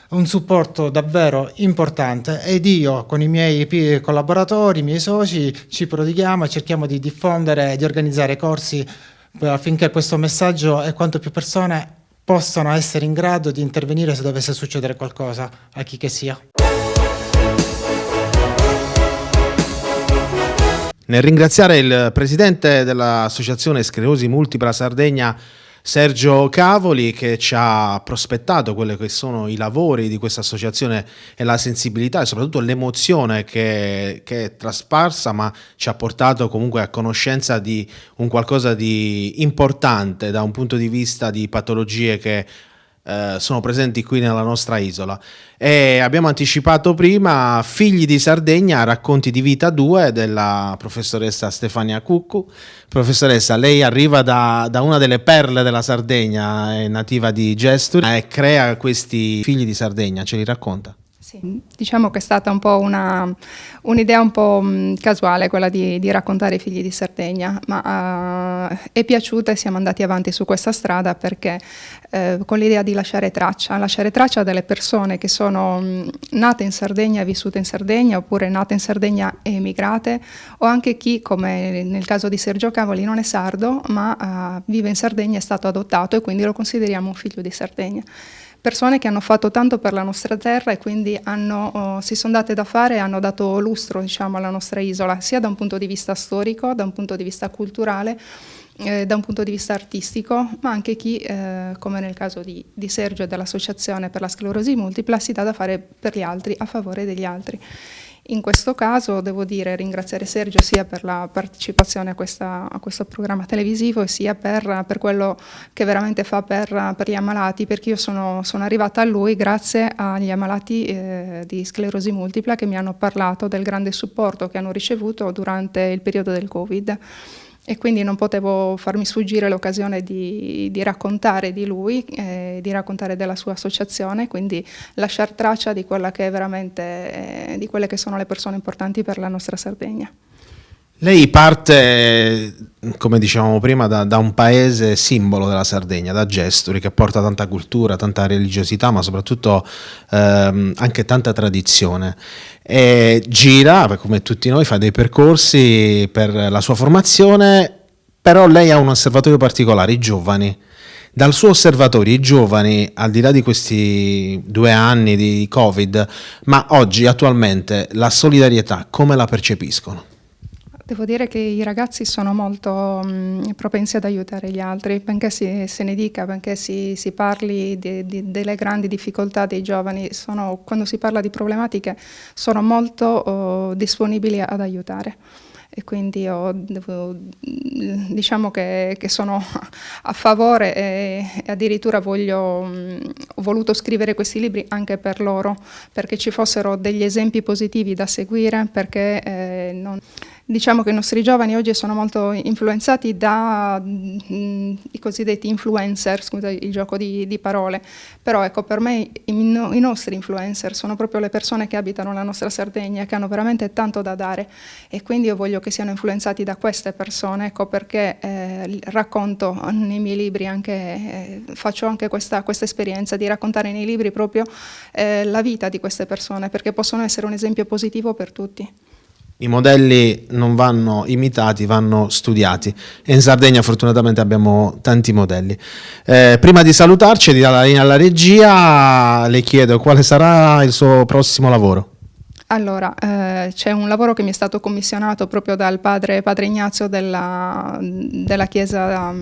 un supporto davvero importante, ed io con i miei collaboratori, i miei soci, ci prodighiamo e cerchiamo di diffondere e di organizzare corsi affinché questo messaggio e quanto più persone possano essere in grado di intervenire se dovesse succedere qualcosa a chi che sia. Nel ringraziare il presidente dell'Associazione Sclerosi Multipla Sardegna, Sergio Cavoli, che ci ha prospettato quelli che sono i lavori di questa associazione e la sensibilità e soprattutto l'emozione che è trasparsa, ma ci ha portato comunque a conoscenza di un qualcosa di importante da un punto di vista di patologie che sono presenti qui nella nostra isola. E abbiamo anticipato prima Figli di Sardegna, racconti di vita 2 della professoressa Stefania Cuccu. Professoressa, lei arriva da una delle perle della Sardegna, è nativa di Gesturi e crea questi Figli di Sardegna, ce li racconta? Sì, diciamo che è stata un po' un'idea un po' casuale quella di raccontare i Figli di Sardegna, ma è piaciuta e siamo andati avanti su questa strada perché con l'idea di lasciare traccia delle persone che sono nate in Sardegna e vissute in Sardegna, oppure nate in Sardegna e emigrate, o anche chi, come nel caso di Sergio Cavoli, non è sardo ma vive in Sardegna, è stato adottato e quindi lo consideriamo un figlio di Sardegna. Persone che hanno fatto tanto per la nostra terra e quindi si sono date da fare e hanno dato lustro, diciamo, alla nostra isola, sia da un punto di vista storico, da un punto di vista culturale, da un punto di vista artistico, ma anche chi, come nel caso di Sergio e dell'Associazione per la Sclerosi Multipla, si dà da fare per gli altri, a favore degli altri. In questo caso devo ringraziare Sergio sia per la partecipazione a questo programma televisivo, sia per quello che veramente fa per gli ammalati, perché io sono arrivata a lui grazie agli ammalati di sclerosi multipla che mi hanno parlato del grande supporto che hanno ricevuto durante il periodo del Covid. E quindi non potevo farmi sfuggire l'occasione di raccontare di lui, di raccontare della sua associazione, quindi lasciar traccia di quella che è veramente, di quelle che sono le persone importanti per la nostra Sardegna. Lei parte, come dicevamo prima, da un paese simbolo della Sardegna, da Gesturi, che porta tanta cultura, tanta religiosità, ma soprattutto anche tanta tradizione. E gira, come tutti noi, fa dei percorsi per la sua formazione, però lei ha un osservatorio particolare, i giovani. Dal suo osservatorio, i giovani, al di là di questi 2 anni di Covid, ma oggi, attualmente, la solidarietà come la percepiscono? Devo dire che i ragazzi sono molto propensi ad aiutare gli altri, benché se ne dica, benché si parli delle grandi difficoltà dei giovani, quando si parla di problematiche sono molto disponibili ad aiutare. E quindi diciamo che sono a favore e addirittura ho voluto scrivere questi libri anche per loro, perché ci fossero degli esempi positivi da seguire, perché diciamo che i nostri giovani oggi sono molto influenzati i cosiddetti influencer, scusa il gioco di parole, però ecco, per me i nostri influencer sono proprio le persone che abitano la nostra Sardegna, che hanno veramente tanto da dare, e quindi io voglio che siano influenzati da queste persone, ecco perché racconto nei miei libri, faccio anche questa esperienza di raccontare nei libri proprio la vita di queste persone, perché possono essere un esempio positivo per tutti. I modelli non vanno imitati, vanno studiati, e in Sardegna fortunatamente abbiamo tanti modelli. Prima di salutarci e di dare la linea alla regia, le chiedo quale sarà il suo prossimo lavoro. Allora, c'è un lavoro che mi è stato commissionato proprio dal padre Ignazio della chiesa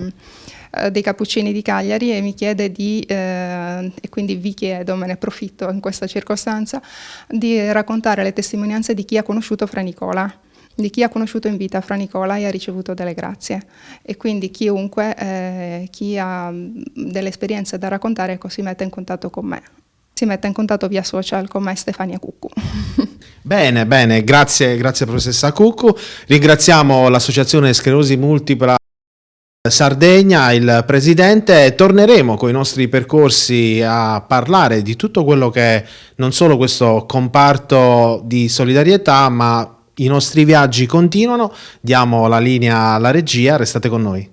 dei Cappuccini di Cagliari, e mi chiede e quindi vi chiedo, me ne approfitto in questa circostanza, di raccontare le testimonianze di chi ha conosciuto Fra Nicola, di chi ha conosciuto in vita Fra Nicola e ha ricevuto delle grazie, e quindi chiunque, chi ha delle esperienze da raccontare, si mette in contatto con me. Si mette in contatto via social con me, Stefania Cuccu. Bene, grazie professoressa Cuccu. Ringraziamo l'Associazione Sclerosi Multipla Sardegna, il presidente. Torneremo con i nostri percorsi a parlare di tutto quello che è non solo questo comparto di solidarietà, ma i nostri viaggi continuano. Diamo la linea alla regia, restate con noi.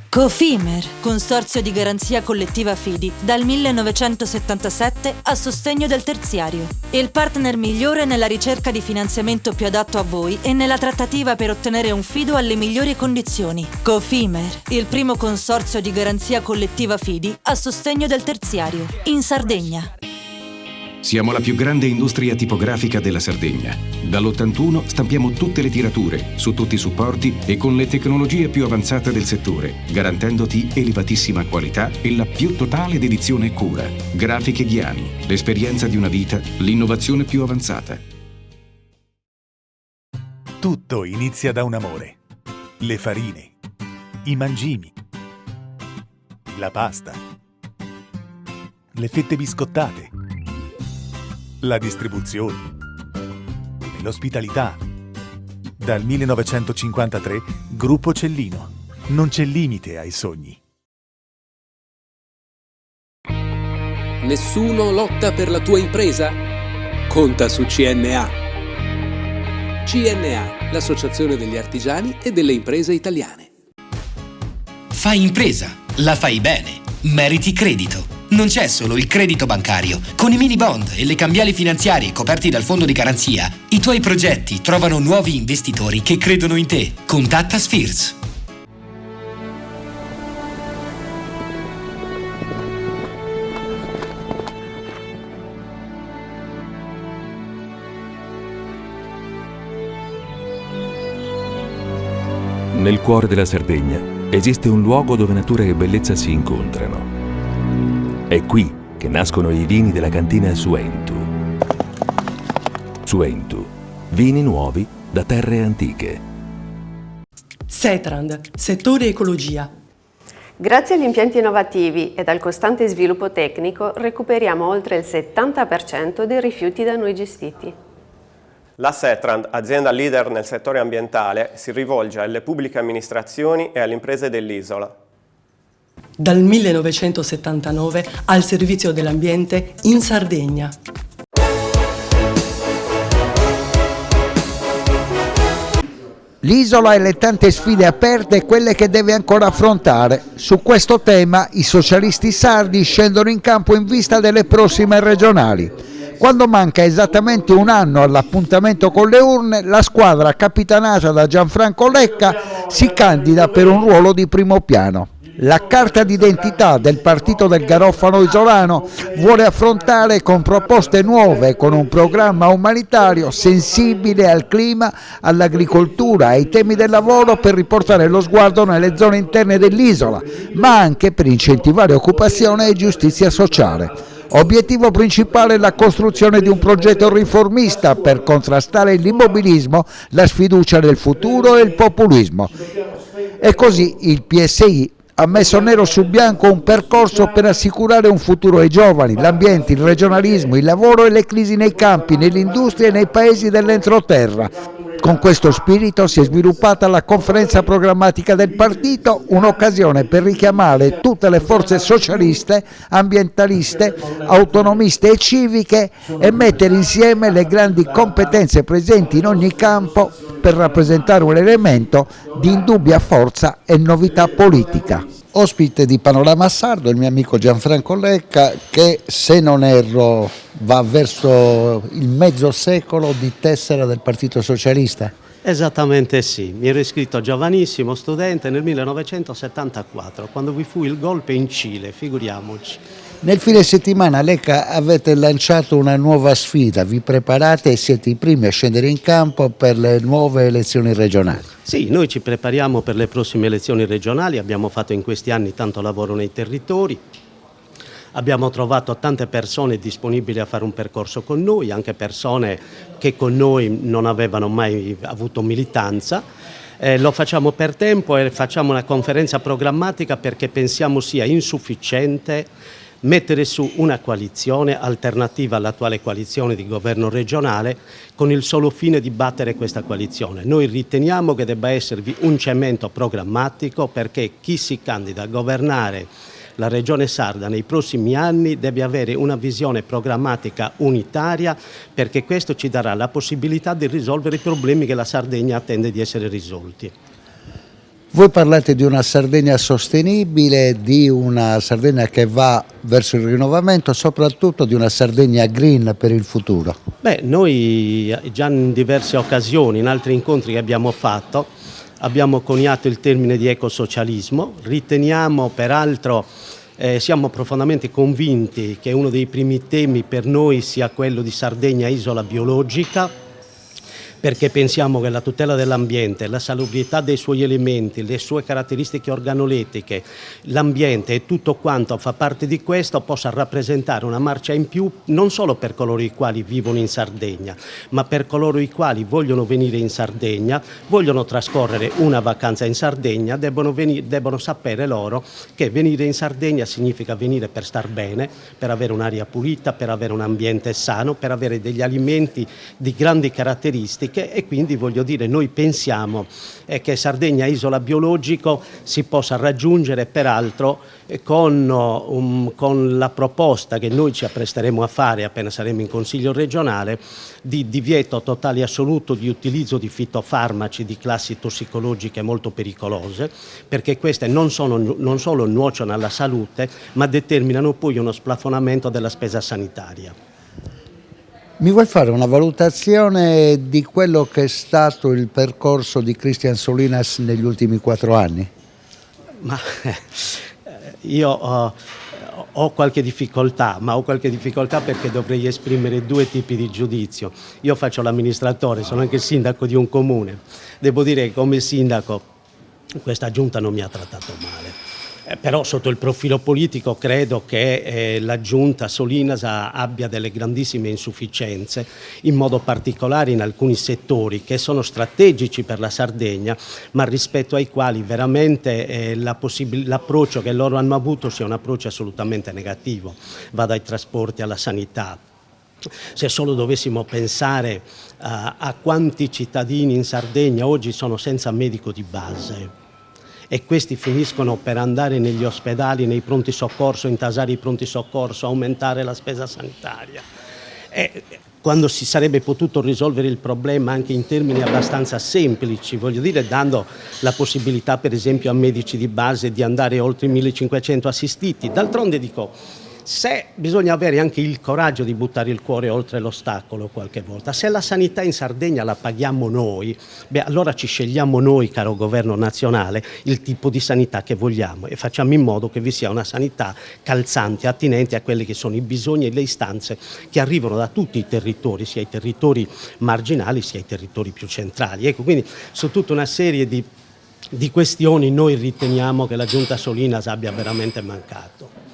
Cofimer, Consorzio di Garanzia Collettiva Fidi, dal 1977 a sostegno del terziario. Il partner migliore nella ricerca di finanziamento più adatto a voi e nella trattativa per ottenere un fido alle migliori condizioni. Cofimer, il primo consorzio di garanzia collettiva Fidi a sostegno del terziario, in Sardegna. Siamo la più grande industria tipografica della Sardegna. Dall'81 stampiamo tutte le tirature, su tutti i supporti e con le tecnologie più avanzate del settore, garantendoti elevatissima qualità e la più totale dedizione e cura. Grafiche Ghiani, l'esperienza di una vita, l'innovazione più avanzata. Tutto inizia da un amore. Le farine, i mangimi, la pasta, le fette biscottate, la distribuzione e l'ospitalità. Dal 1953, Gruppo Cellino. Non c'è limite ai sogni. Nessuno lotta per la tua impresa? Conta su CNA. CNA, l'associazione degli artigiani e delle imprese italiane. Fai impresa, la fai bene, meriti credito. Non c'è solo il credito bancario. Con i mini bond e le cambiali finanziarie coperti dal fondo di garanzia, i tuoi progetti trovano nuovi investitori che credono in te. Contatta Spheres. Nel cuore della Sardegna esiste un luogo dove natura e bellezza si incontrano. È qui che nascono i vini della cantina Suentu. Suentu, vini nuovi da terre antiche. Setrand, settore ecologia. Grazie agli impianti innovativi ed al costante sviluppo tecnico recuperiamo oltre il 70% dei rifiuti da noi gestiti. La Setrand, azienda leader nel settore ambientale, si rivolge alle pubbliche amministrazioni e alle imprese dell'isola. Dal 1979 al servizio dell'ambiente in Sardegna. L'isola e le tante sfide aperte, quelle che deve ancora affrontare. Su questo tema i socialisti sardi scendono in campo in vista delle prossime regionali. Quando manca esattamente un anno all'appuntamento con le urne, la squadra capitanata da Gianfranco Lecca si candida per un ruolo di primo piano. La carta d'identità del partito del Garofano isolano vuole affrontare con proposte nuove, con un programma umanitario sensibile al clima, all'agricoltura, ai temi del lavoro per riportare lo sguardo nelle zone interne dell'isola, ma anche per incentivare occupazione e giustizia sociale. Obiettivo principale è la costruzione di un progetto riformista per contrastare l'immobilismo, la sfiducia nel futuro e il populismo. E così il PSI ha messo nero su bianco un percorso per assicurare un futuro ai giovani, l'ambiente, il regionalismo, il lavoro e le crisi nei campi, nell'industria e nei paesi dell'entroterra. Con questo spirito si è sviluppata la conferenza programmatica del partito, un'occasione per richiamare tutte le forze socialiste, ambientaliste, autonomiste e civiche e mettere insieme le grandi competenze presenti in ogni campo per rappresentare un elemento di indubbia forza e novità politica. Ospite di Panorama Sardo il mio amico Gianfranco Lecca, che se non erro va verso il mezzo secolo di tessera del Partito Socialista. Esattamente sì, mi ero iscritto giovanissimo studente nel 1974, quando vi fu il golpe in Cile, figuriamoci. Nel fine settimana, Lecca, avete lanciato una nuova sfida, vi preparate e siete i primi a scendere in campo per le nuove elezioni regionali. Sì, noi ci prepariamo per le prossime elezioni regionali, abbiamo fatto in questi anni tanto lavoro nei territori, abbiamo trovato tante persone disponibili a fare un percorso con noi, anche persone che con noi non avevano mai avuto militanza. Lo facciamo per tempo e facciamo una conferenza programmatica perché pensiamo sia insufficiente mettere su una coalizione alternativa all'attuale coalizione di governo regionale con il solo fine di battere questa coalizione. Noi riteniamo che debba esservi un cemento programmatico perché chi si candida a governare la Regione Sarda nei prossimi anni deve avere una visione programmatica unitaria perché questo ci darà la possibilità di risolvere i problemi che la Sardegna attende di essere risolti. Voi parlate di una Sardegna sostenibile, di una Sardegna che va verso il rinnovamento, soprattutto di una Sardegna green per il futuro. Beh, noi già in diverse occasioni, in altri incontri che abbiamo fatto, abbiamo coniato il termine di ecosocialismo, riteniamo peraltro Siamo profondamente convinti che uno dei primi temi per noi sia quello di Sardegna isola biologica, perché pensiamo che la tutela dell'ambiente, la salubrità dei suoi elementi, le sue caratteristiche organolettiche, l'ambiente e tutto quanto fa parte di questo possa rappresentare una marcia in più non solo per coloro i quali vivono in Sardegna, ma per coloro i quali vogliono venire in Sardegna, vogliono trascorrere una vacanza in Sardegna, debbono sapere loro che venire in Sardegna significa venire per star bene, per avere un'aria pulita, per avere un ambiente sano, per avere degli alimenti di grandi caratteristiche. E quindi voglio dire, noi pensiamo che Sardegna isola biologico si possa raggiungere peraltro con la proposta che noi ci appresteremo a fare appena saremo in Consiglio regionale di divieto totale e assoluto di utilizzo di fitofarmaci di classi tossicologiche molto pericolose, perché queste non solo nuociono alla salute ma determinano poi uno splafonamento della spesa sanitaria. Mi vuoi fare una valutazione di quello che è stato il percorso di Cristian Solinas negli ultimi 4 anni? Ma io ho qualche difficoltà, perché dovrei esprimere 2 tipi di giudizio. Io faccio l'amministratore, sono anche sindaco di un comune. Devo dire che come sindaco questa giunta non mi ha trattato male. Però sotto il profilo politico credo che la giunta Solinas abbia delle grandissime insufficienze, in modo particolare in alcuni settori che sono strategici per la Sardegna, ma rispetto ai quali veramente l'approccio che loro hanno avuto sia un approccio assolutamente negativo. Va dai trasporti alla sanità. Se solo dovessimo pensare a quanti cittadini in Sardegna oggi sono senza medico di base, e questi finiscono per andare negli ospedali, nei pronti soccorso, intasare i pronti soccorso, aumentare la spesa sanitaria. Quando si sarebbe potuto risolvere il problema anche in termini abbastanza semplici, voglio dire, dando la possibilità per esempio a medici di base di andare oltre i 1500 assistiti. D'altronde dico, se bisogna avere anche il coraggio di buttare il cuore oltre l'ostacolo qualche volta, se la sanità in Sardegna la paghiamo noi, allora ci scegliamo noi, caro governo nazionale, il tipo di sanità che vogliamo e facciamo in modo che vi sia una sanità calzante, attinente a quelli che sono i bisogni e le istanze che arrivano da tutti i territori, sia i territori marginali sia i territori più centrali. Ecco, quindi su tutta una serie di questioni noi riteniamo che la giunta Solinas abbia veramente mancato.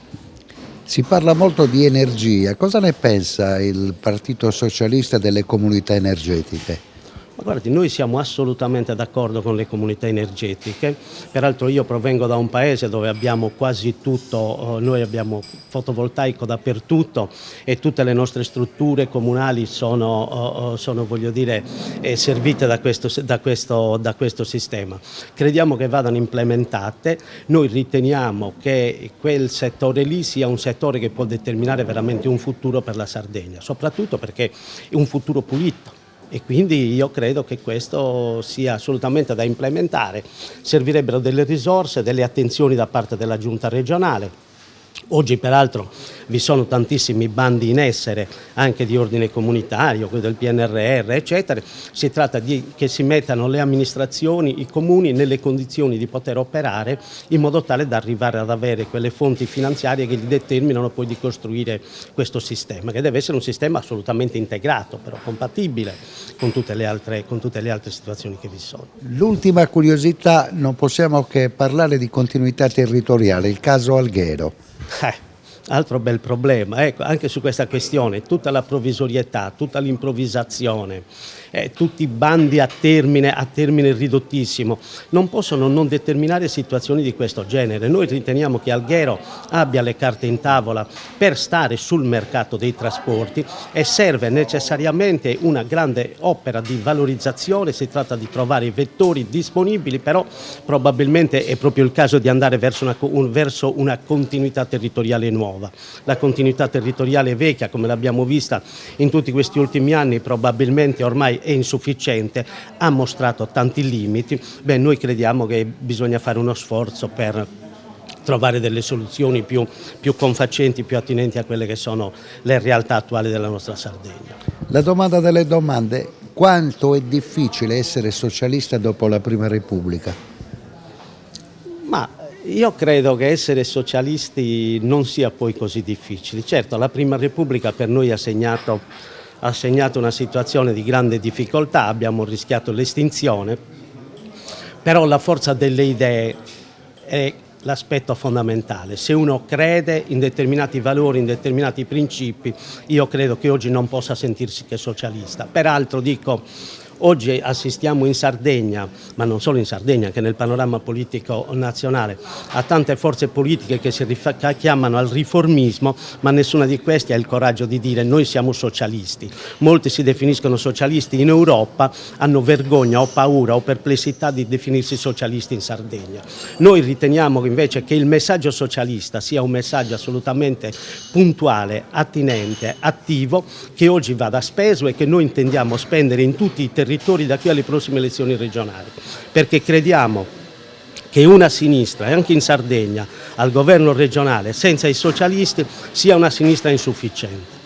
Si parla molto di energia, cosa ne pensa il Partito Socialista delle comunità energetiche? Ma guardi, noi siamo assolutamente d'accordo con le comunità energetiche, peraltro io provengo da un paese dove abbiamo quasi tutto, noi abbiamo fotovoltaico dappertutto e tutte le nostre strutture comunali sono voglio dire, servite da questo sistema. Crediamo che vadano implementate, noi riteniamo che quel settore lì sia un settore che può determinare veramente un futuro per la Sardegna, soprattutto perché è un futuro pulito. E quindi io credo che questo sia assolutamente da implementare. Servirebbero delle risorse, delle attenzioni da parte della giunta regionale. Oggi peraltro vi sono tantissimi bandi in essere, anche di ordine comunitario, quello del PNRR, eccetera. Si tratta che si mettano le amministrazioni, i comuni nelle condizioni di poter operare in modo tale da arrivare ad avere quelle fonti finanziarie che gli determinano poi di costruire questo sistema, che deve essere un sistema assolutamente integrato, però compatibile con tutte le altre situazioni che vi sono. L'ultima curiosità, non possiamo che parlare di continuità territoriale, il caso Alghero. Altro bel problema, ecco, anche su questa questione, tutta la provvisorietà, tutta l'improvvisazione, tutti i bandi a termine ridottissimo, non possono non determinare situazioni di questo genere. Noi riteniamo che Alghero abbia le carte in tavola per stare sul mercato dei trasporti e serve necessariamente una grande opera di valorizzazione, si tratta di trovare i vettori disponibili, però probabilmente è proprio il caso di andare verso una continuità territoriale nuova. La continuità territoriale vecchia, come l'abbiamo vista in tutti questi ultimi anni, probabilmente ormai è insufficiente, ha mostrato tanti limiti. Noi crediamo che bisogna fare uno sforzo per trovare delle soluzioni più confacenti, più attinenti a quelle che sono le realtà attuali della nostra Sardegna. La domanda delle domande: quanto è difficile essere socialista dopo la Prima Repubblica? Ma Io credo che essere socialisti non sia poi così difficile. Certo, la Prima Repubblica per noi ha segnato una situazione di grande difficoltà, abbiamo rischiato l'estinzione, però la forza delle idee è l'aspetto fondamentale. Se uno crede in determinati valori, in determinati principi, io credo che oggi non possa sentirsi che socialista. Peraltro dico, oggi assistiamo in Sardegna, ma non solo in Sardegna, anche nel panorama politico nazionale, a tante forze politiche che si chiamano al riformismo, ma nessuna di queste ha il coraggio di dire noi siamo socialisti. Molti si definiscono socialisti in Europa, hanno vergogna o paura o perplessità di definirsi socialisti in Sardegna. Noi riteniamo invece che il messaggio socialista sia un messaggio assolutamente puntuale, attinente, attivo, che oggi vada speso e che noi intendiamo spendere in tutti i territori da qui alle prossime elezioni regionali, perché crediamo che una sinistra, e anche in Sardegna, al governo regionale senza i socialisti sia una sinistra insufficiente.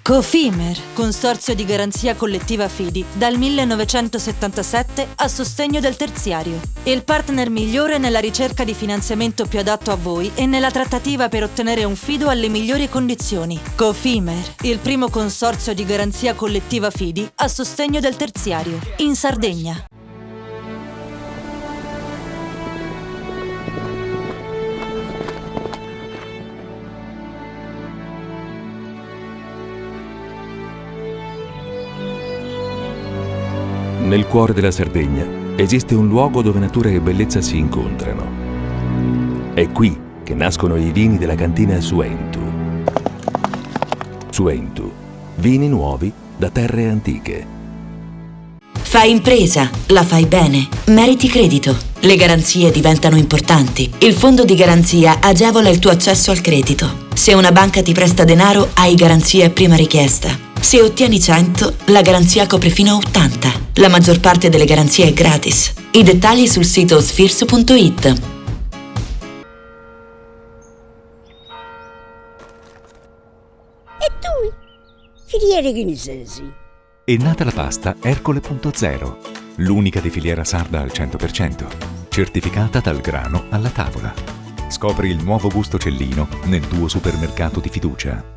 Cofimer, consorzio di garanzia collettiva Fidi, dal 1977 a sostegno del terziario. Il partner migliore nella ricerca di finanziamento più adatto a voi e nella trattativa per ottenere un fido alle migliori condizioni. Cofimer, il primo consorzio di garanzia collettiva Fidi a sostegno del terziario, in Sardegna. Nel cuore della Sardegna esiste un luogo dove natura e bellezza si incontrano. È qui che nascono i vini della cantina Suentu. Suentu, vini nuovi da terre antiche. Fai impresa, la fai bene, meriti credito. Le garanzie diventano importanti. Il fondo di garanzia agevola il tuo accesso al credito. Se una banca ti presta denaro, hai garanzia a prima richiesta. Se ottieni 100, la garanzia copre fino a 80. La maggior parte delle garanzie è gratis. I dettagli sul sito sfirsu.it. E tu? Filiere Guinisesi. È nata la pasta Ercole.0, l'unica di filiera sarda al 100%, certificata dal grano alla tavola. Scopri il nuovo gusto cellino nel tuo supermercato di fiducia.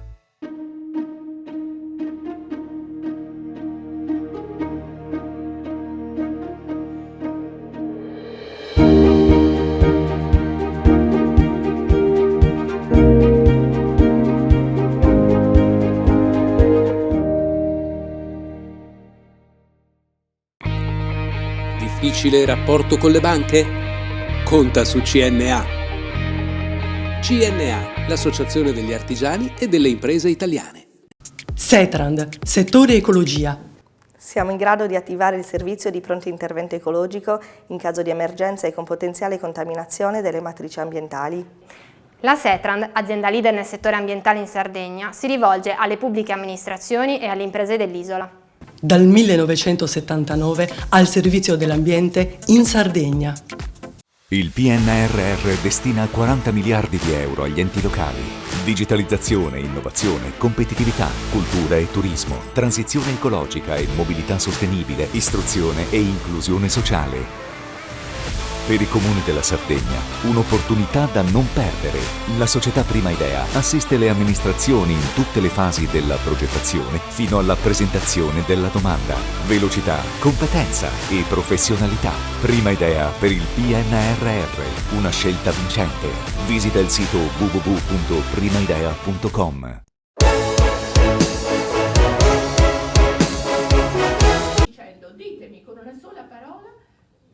Difficile rapporto con le banche? Conta su CNA. CNA, l'associazione degli artigiani e delle imprese italiane. Setrand, settore ecologia. Siamo in grado di attivare il servizio di pronto intervento ecologico in caso di emergenza e con potenziale contaminazione delle matrici ambientali. La Setrand, azienda leader nel settore ambientale in Sardegna, si rivolge alle pubbliche amministrazioni e alle imprese dell'isola. Dal 1979 al servizio dell'ambiente in Sardegna. Il PNRR destina 40 miliardi di euro agli enti locali. Digitalizzazione, innovazione, competitività, cultura e turismo, transizione ecologica e mobilità sostenibile, istruzione e inclusione sociale. Per i comuni della Sardegna, un'opportunità da non perdere. La società Prima Idea assiste le amministrazioni in tutte le fasi della progettazione fino alla presentazione della domanda. Velocità, competenza e professionalità. Prima Idea per il PNRR, una scelta vincente. Visita il sito www.primaidea.com. Ditemi con una sola parola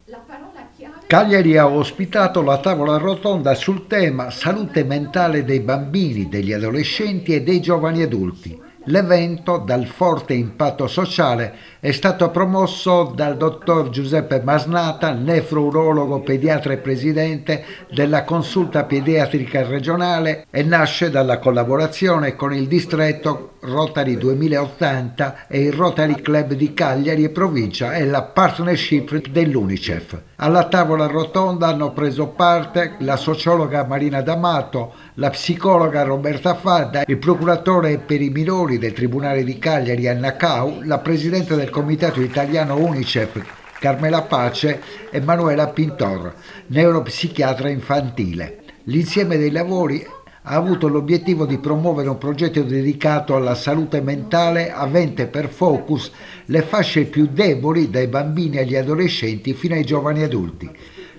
la parola chiave. Cagliari ha ospitato la tavola rotonda sul tema salute mentale dei bambini, degli adolescenti e dei giovani adulti. L'evento, dal forte impatto sociale, è stato promosso dal dottor Giuseppe Masnata, nefrourologo, pediatra e presidente della consulta pediatrica regionale, e nasce dalla collaborazione con il distretto Rotary 2080 e il Rotary Club di Cagliari e provincia e la partnership dell'UNICEF. Alla tavola rotonda hanno preso parte la sociologa Marina D'Amato, la psicologa Roberta Fadda, il procuratore per i minori del Tribunale di Cagliari Anna Cau, la presidente del Comitato Italiano UNICEF Carmela Pace e Manuela Pintor, neuropsichiatra infantile. L'insieme dei lavori ha avuto l'obiettivo di promuovere un progetto dedicato alla salute mentale avente per focus le fasce più deboli, dai bambini agli adolescenti fino ai giovani adulti.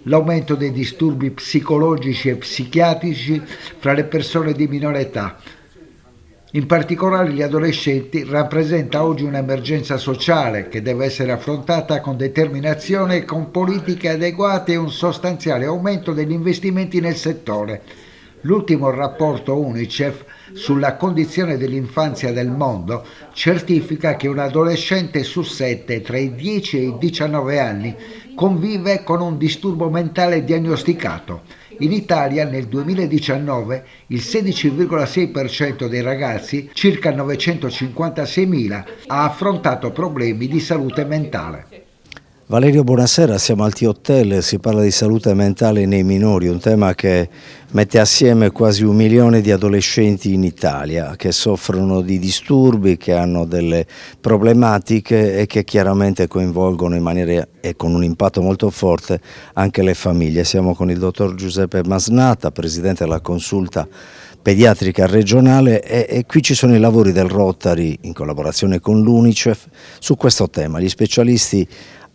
L'aumento dei disturbi psicologici e psichiatrici fra le persone di minore età. In particolare gli adolescenti rappresenta oggi un'emergenza sociale che deve essere affrontata con determinazione e con politiche adeguate e un sostanziale aumento degli investimenti nel settore. L'ultimo rapporto UNICEF sulla condizione dell'infanzia del mondo certifica che un adolescente su 7 tra i 10 e i 19 anni convive con un disturbo mentale diagnosticato. In Italia nel 2019 il 16,6% dei ragazzi, circa 956.000, ha affrontato problemi di salute mentale. Valerio, buonasera, siamo al T-Hotel, si parla di salute mentale nei minori, un tema che mette assieme quasi 1 milione di adolescenti in Italia che soffrono di disturbi, che hanno delle problematiche e che chiaramente coinvolgono in maniera e con un impatto molto forte anche le famiglie. Siamo con il dottor Giuseppe Masnata, presidente della consulta pediatrica regionale e qui ci sono i lavori del Rotary in collaborazione con l'UNICEF su questo tema. Gli specialisti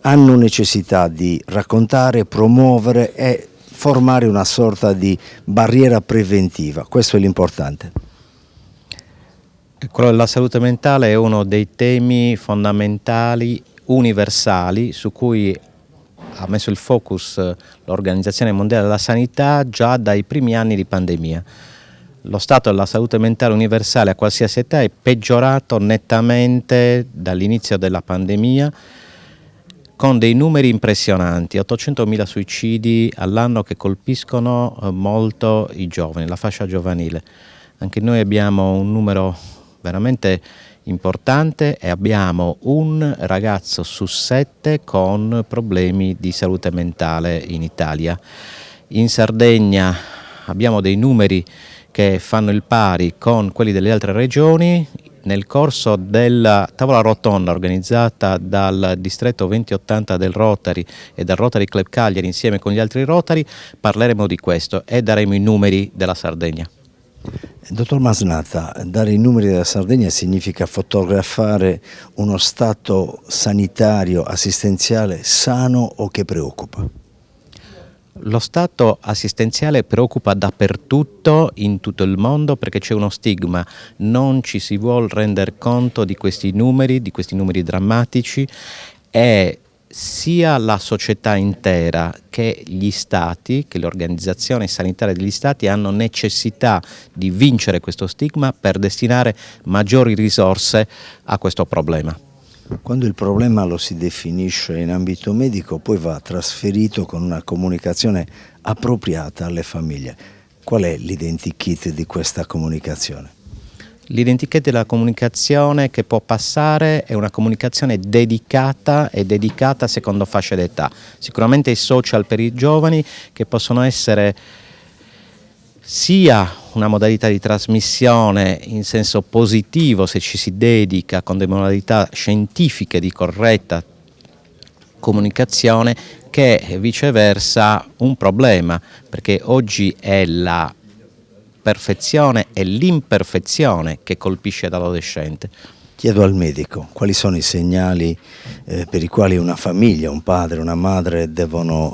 hanno necessità di raccontare, promuovere e formare una sorta di barriera preventiva, questo è l'importante. Quello della salute mentale è uno dei temi fondamentali, universali, su cui ha messo il focus l'Organizzazione Mondiale della Sanità già dai primi anni di pandemia. Lo stato della salute mentale universale a qualsiasi età è peggiorato nettamente dall'inizio della pandemia, con dei numeri impressionanti, 800.000 suicidi all'anno che colpiscono molto i giovani, la fascia giovanile. Anche noi abbiamo un numero veramente importante e abbiamo un ragazzo su 7 con problemi di salute mentale in Italia. In Sardegna abbiamo dei numeri che fanno il pari con quelli delle altre regioni. Nel corso della tavola rotonda organizzata dal distretto 2080 del Rotary e dal Rotary Club Cagliari insieme con gli altri Rotary parleremo di questo e daremo i numeri della Sardegna. Dottor Masnata, dare i numeri della Sardegna significa fotografare uno stato sanitario, assistenziale sano o che preoccupa? Lo stato assistenziale preoccupa dappertutto in tutto il mondo perché c'è uno stigma, non ci si vuole rendere conto di questi numeri drammatici e sia la società intera che gli stati, che le organizzazioni sanitarie degli stati hanno necessità di vincere questo stigma per destinare maggiori risorse a questo problema. Quando il problema lo si definisce in ambito medico, poi va trasferito con una comunicazione appropriata alle famiglie. Qual è l'identikit di questa comunicazione? L'identikit della comunicazione che può passare è una comunicazione dedicata e dedicata secondo fasce d'età. Sicuramente i social per i giovani che possono essere sia una modalità di trasmissione in senso positivo se ci si dedica con delle modalità scientifiche di corretta comunicazione, che viceversa un problema, perché oggi è la perfezione e l'imperfezione che colpisce l'adolescente. Chiedo al medico quali sono i segnali per i quali una famiglia, un padre, una madre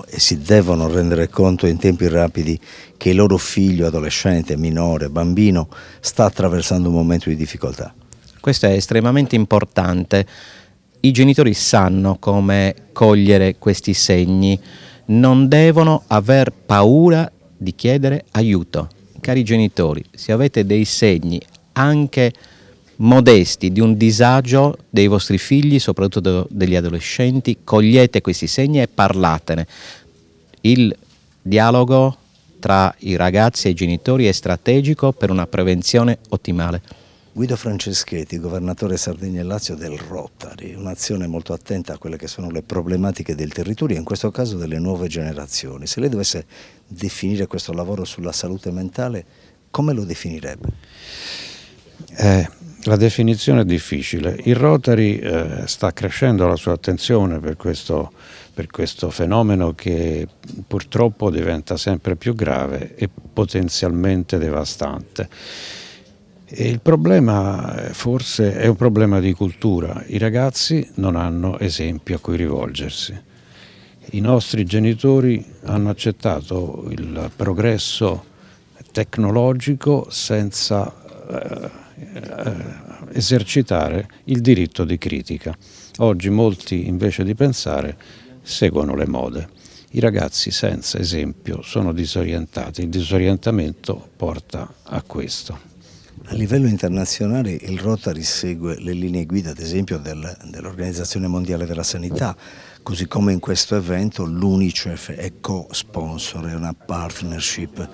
si devono rendere conto in tempi rapidi che il loro figlio, adolescente, minore, bambino sta attraversando un momento di difficoltà. Questo è estremamente importante. I genitori sanno come cogliere questi segni, non devono aver paura di chiedere aiuto. Cari genitori, se avete dei segni anche modesti di un disagio dei vostri figli, soprattutto degli adolescenti, cogliete questi segni e parlatene. Il dialogo tra i ragazzi e i genitori è strategico per una prevenzione ottimale. Guido Franceschetti, governatore Sardegna e Lazio del Rotary, un'azione molto attenta a quelle che sono le problematiche del territorio e in questo caso delle nuove generazioni. Se lei dovesse definire questo lavoro sulla salute mentale, come lo definirebbe? La definizione è difficile. Il Rotary sta crescendo la sua attenzione per questo fenomeno che purtroppo diventa sempre più grave e potenzialmente devastante. E il problema forse è un problema di cultura. I ragazzi non hanno esempi a cui rivolgersi. I nostri genitori hanno accettato il progresso tecnologico senza esercitare il diritto di critica. Oggi molti, invece di pensare, seguono le mode. I ragazzi senza esempio sono disorientati. Il disorientamento porta a questo. A livello internazionale il Rotary segue le linee guida, ad esempio, dell'Organizzazione Mondiale della Sanità, così come in questo evento l'UNICEF è co-sponsor, è una partnership.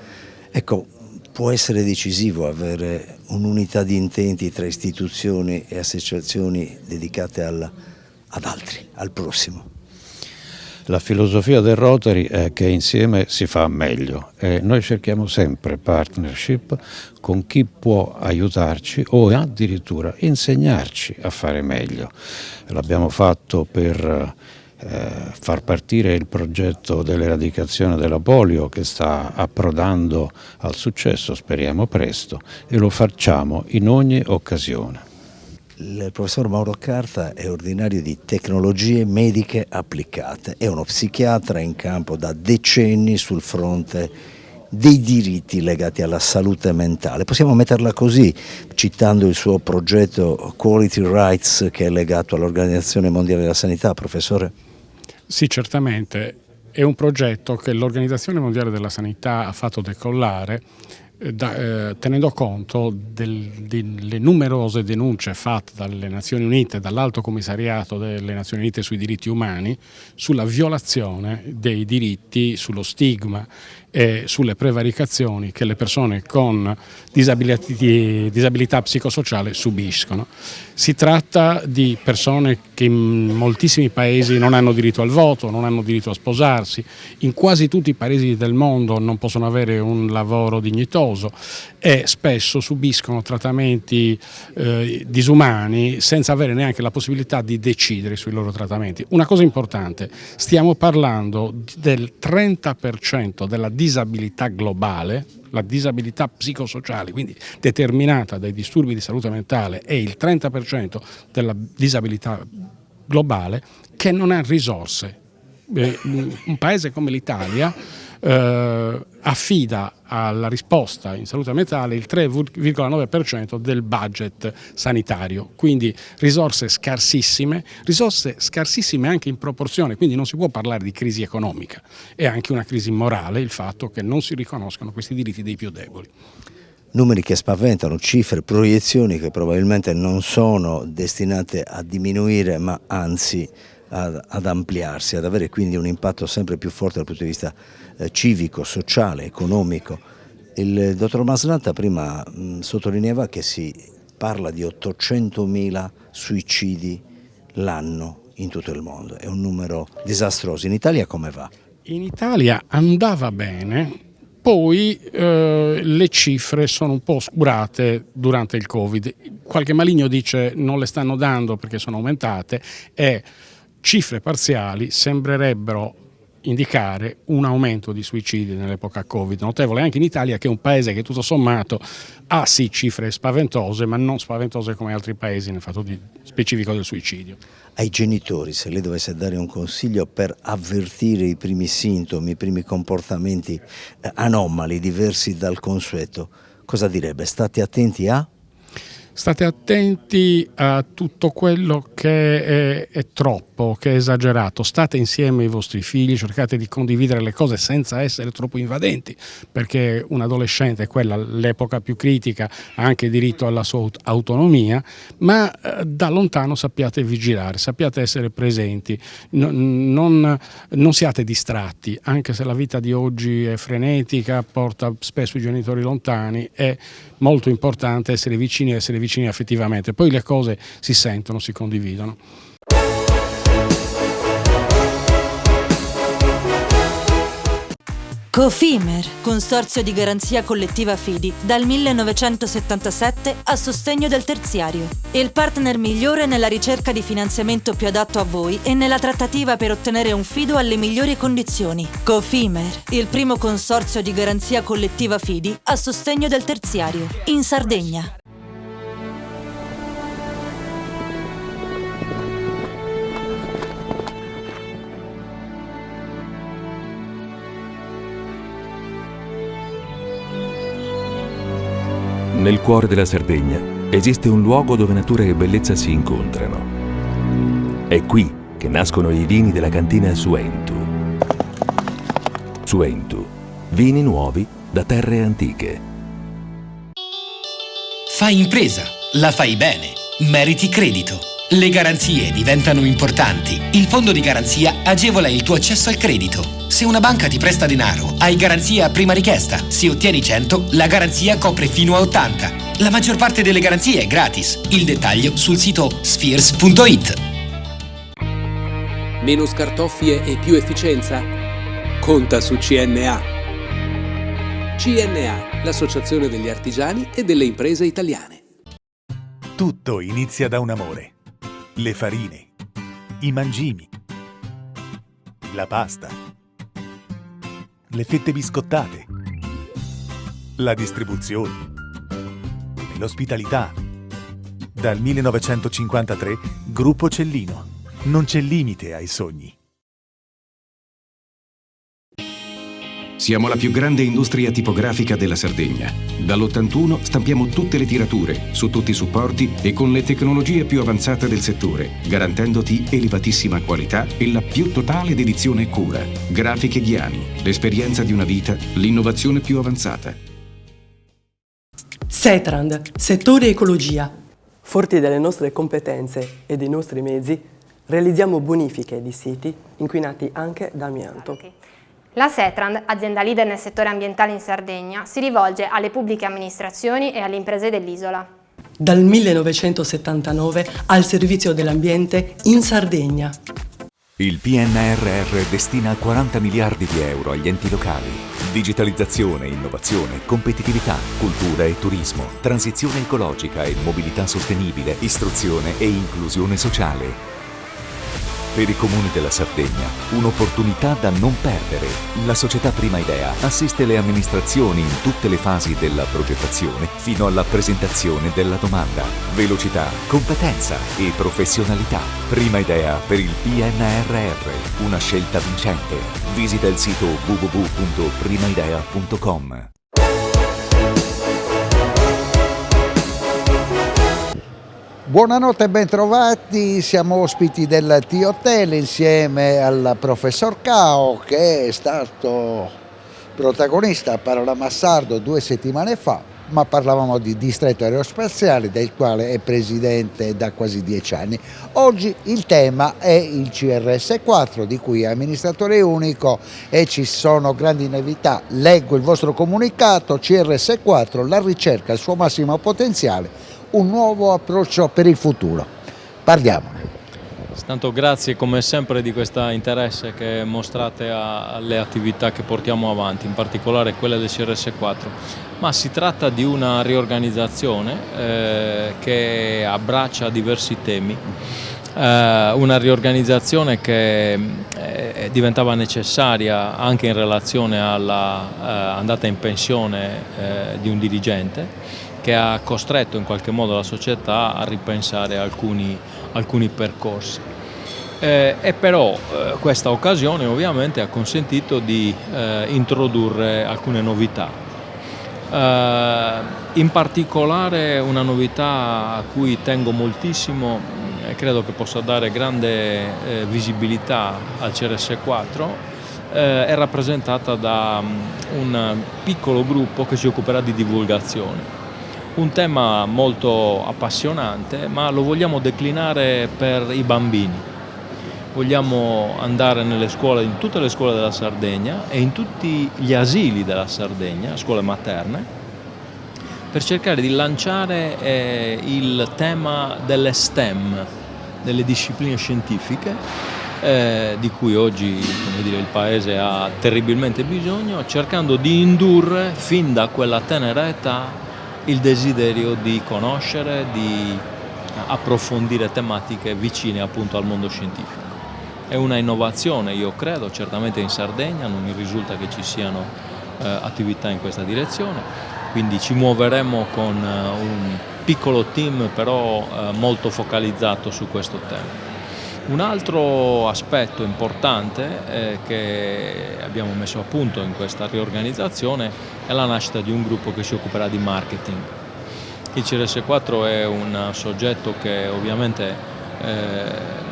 Ecco, può essere decisivo avere un'unità di intenti tra istituzioni e associazioni dedicate ad altri, al prossimo. La filosofia del Rotary è che insieme si fa meglio e noi cerchiamo sempre partnership con chi può aiutarci o addirittura insegnarci a fare meglio. L'abbiamo fatto per far partire il progetto dell'eradicazione della polio che sta approdando al successo, speriamo presto, e lo facciamo in ogni occasione. Il professor Mauro Carta è ordinario di tecnologie mediche applicate, è uno psichiatra in campo da decenni sul fronte dei diritti legati alla salute mentale. Possiamo metterla così, citando il suo progetto Quality Rights che è legato all'Organizzazione Mondiale della Sanità, professore? Sì, certamente. È un progetto che l'Organizzazione Mondiale della Sanità ha fatto decollare tenendo conto delle numerose denunce fatte dalle Nazioni Unite, dall'Alto Commissariato delle Nazioni Unite sui diritti umani, sulla violazione dei diritti, sullo stigma e sulle prevaricazioni che le persone con disabilità psicosociale subiscono. Si tratta di persone che in moltissimi paesi non hanno diritto al voto, non hanno diritto a sposarsi, in quasi tutti i paesi del mondo non possono avere un lavoro dignitoso e spesso subiscono trattamenti disumani senza avere neanche la possibilità di decidere sui loro trattamenti. Una cosa importante, stiamo parlando del 30% della disabilità globale, la disabilità psicosociale, quindi determinata dai disturbi di salute mentale, e il 30% della disabilità globale che non ha risorse. Un paese come l'Italia affida alla risposta in salute mentale il 3,9% del budget sanitario, quindi risorse scarsissime anche in proporzione, quindi non si può parlare di crisi economica, è anche una crisi morale il fatto che non si riconoscano questi diritti dei più deboli. Numeri che spaventano, cifre, proiezioni che probabilmente non sono destinate a diminuire ma anzi ad ampliarsi, ad avere quindi un impatto sempre più forte dal punto di vista civico, sociale, economico. Il dottor Maslata prima sottolineava che si parla di 800.000 suicidi l'anno in tutto il mondo, è un numero disastroso. In Italia come va? In Italia andava bene, poi le cifre sono un po' oscurate durante il Covid. Qualche maligno dice non le stanno dando perché sono aumentate e cifre parziali sembrerebbero indicare un aumento di suicidi nell'epoca Covid, notevole anche in Italia, che è un paese che tutto sommato ha sì cifre spaventose, ma non spaventose come altri paesi nel fatto specifico del suicidio. Ai genitori, se lei dovesse dare un consiglio per avvertire i primi sintomi, i primi comportamenti anomali, diversi dal consueto, cosa direbbe? State attenti a? State attenti a tutto quello che è troppo, che è esagerato. State insieme ai vostri figli, cercate di condividere le cose senza essere troppo invadenti, perché un adolescente, quella l'epoca più critica, ha anche diritto alla sua autonomia, ma da lontano sappiate vigilare, sappiate essere presenti, non siate distratti, anche se la vita di oggi è frenetica, porta spesso i genitori lontani, è molto importante essere vicini vicini affettivamente, poi le cose si sentono, si condividono. Cofimer, consorzio di garanzia collettiva Fidi, dal 1977 a sostegno del terziario. Il partner migliore nella ricerca di finanziamento più adatto a voi e nella trattativa per ottenere un fido alle migliori condizioni. Cofimer, il primo consorzio di garanzia collettiva Fidi a sostegno del terziario, in Sardegna. Nel cuore della Sardegna esiste un luogo dove natura e bellezza si incontrano. È qui che nascono i vini della cantina Suentu. Suentu, vini nuovi da terre antiche. Fai impresa, la fai bene, meriti credito. Le garanzie diventano importanti. Il fondo di garanzia agevola il tuo accesso al credito. Se una banca ti presta denaro, hai garanzia a prima richiesta. Se ottieni 100, la garanzia copre fino a 80. La maggior parte delle garanzie è gratis. Il dettaglio sul sito spheres.it. Meno scartoffie e più efficienza? Conta su CNA. CNA, l'associazione degli artigiani e delle imprese italiane. Tutto inizia da un amore. Le farine, i mangimi, la pasta, le fette biscottate, la distribuzione e l'ospitalità. Dal 1953, Gruppo Cellino. Non c'è limite ai sogni. Siamo la più grande industria tipografica della Sardegna. Dall'81 stampiamo tutte le tirature, su tutti i supporti e con le tecnologie più avanzate del settore, garantendoti elevatissima qualità e la più totale dedizione e cura. Grafiche Ghiani, l'esperienza di una vita, l'innovazione più avanzata. Setrand, settore ecologia. Forti delle nostre competenze e dei nostri mezzi, realizziamo bonifiche di siti inquinati anche da amianto. La Setrand, azienda leader nel settore ambientale in Sardegna, si rivolge alle pubbliche amministrazioni e alle imprese dell'isola. Dal 1979 al servizio dell'ambiente in Sardegna. Il PNRR destina 40 miliardi di euro agli enti locali. Digitalizzazione, innovazione, competitività, cultura e turismo, transizione ecologica e mobilità sostenibile, istruzione e inclusione sociale. Per i comuni della Sardegna, un'opportunità da non perdere. La società Prima Idea assiste le amministrazioni in tutte le fasi della progettazione fino alla presentazione della domanda. Velocità, competenza e professionalità. Prima Idea per il PNRR, una scelta vincente. Visita il sito www.primaidea.com. Buonanotte e bentrovati, siamo ospiti del T-Hotel insieme al professor Cao, che è stato protagonista a Panorama Sardo 2 settimane fa, ma parlavamo di distretto aerospaziale del quale è presidente da quasi 10 anni. Oggi il tema è il CRS4 di cui è amministratore unico e ci sono grandi novità. Leggo il vostro comunicato, CRS4, la ricerca al suo massimo potenziale, un nuovo approccio per il futuro. Parliamone. Tanto grazie come sempre di questo interesse che mostrate alle attività che portiamo avanti, in particolare quelle del CRS4. Ma si tratta di una riorganizzazione che abbraccia diversi temi. Una riorganizzazione che diventava necessaria anche in relazione alla andata in pensione di un dirigente, che ha costretto in qualche modo la società a ripensare alcuni percorsi. E però questa occasione ovviamente ha consentito di introdurre alcune novità. In particolare una novità a cui tengo moltissimo e credo che possa dare grande visibilità al CRS4 è rappresentata da un piccolo gruppo che si occuperà di divulgazione. Un tema molto appassionante, ma lo vogliamo declinare per i bambini. Vogliamo andare nelle scuole, in tutte le scuole della Sardegna e in tutti gli asili della Sardegna, scuole materne, per cercare di lanciare il tema delle STEM, delle discipline scientifiche, di cui oggi, come dire, il Paese ha terribilmente bisogno, cercando di indurre fin da quella tenera età il desiderio di conoscere, di approfondire tematiche vicine appunto al mondo scientifico. È una innovazione, io credo, certamente in Sardegna non mi risulta che ci siano attività in questa direzione, quindi ci muoveremo con un piccolo team però molto focalizzato su questo tema. Un altro aspetto importante che abbiamo messo a punto in questa riorganizzazione è la nascita di un gruppo che si occuperà di marketing. Il CRS4 è un soggetto che ovviamente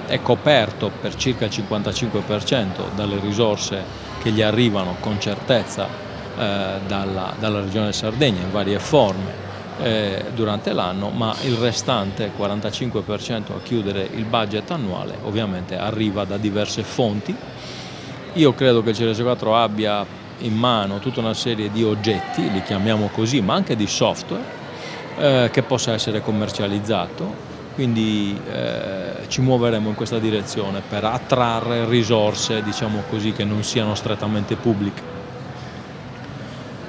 è coperto per circa il 55% dalle risorse che gli arrivano con certezza dalla Regione Sardegna in varie forme durante l'anno, ma il restante 45% a chiudere il budget annuale ovviamente arriva da diverse fonti. Io credo che il CRS4 abbia in mano tutta una serie di oggetti, li chiamiamo così, ma anche di software che possa essere commercializzato, quindi ci muoveremo in questa direzione per attrarre risorse, diciamo così, che non siano strettamente pubbliche.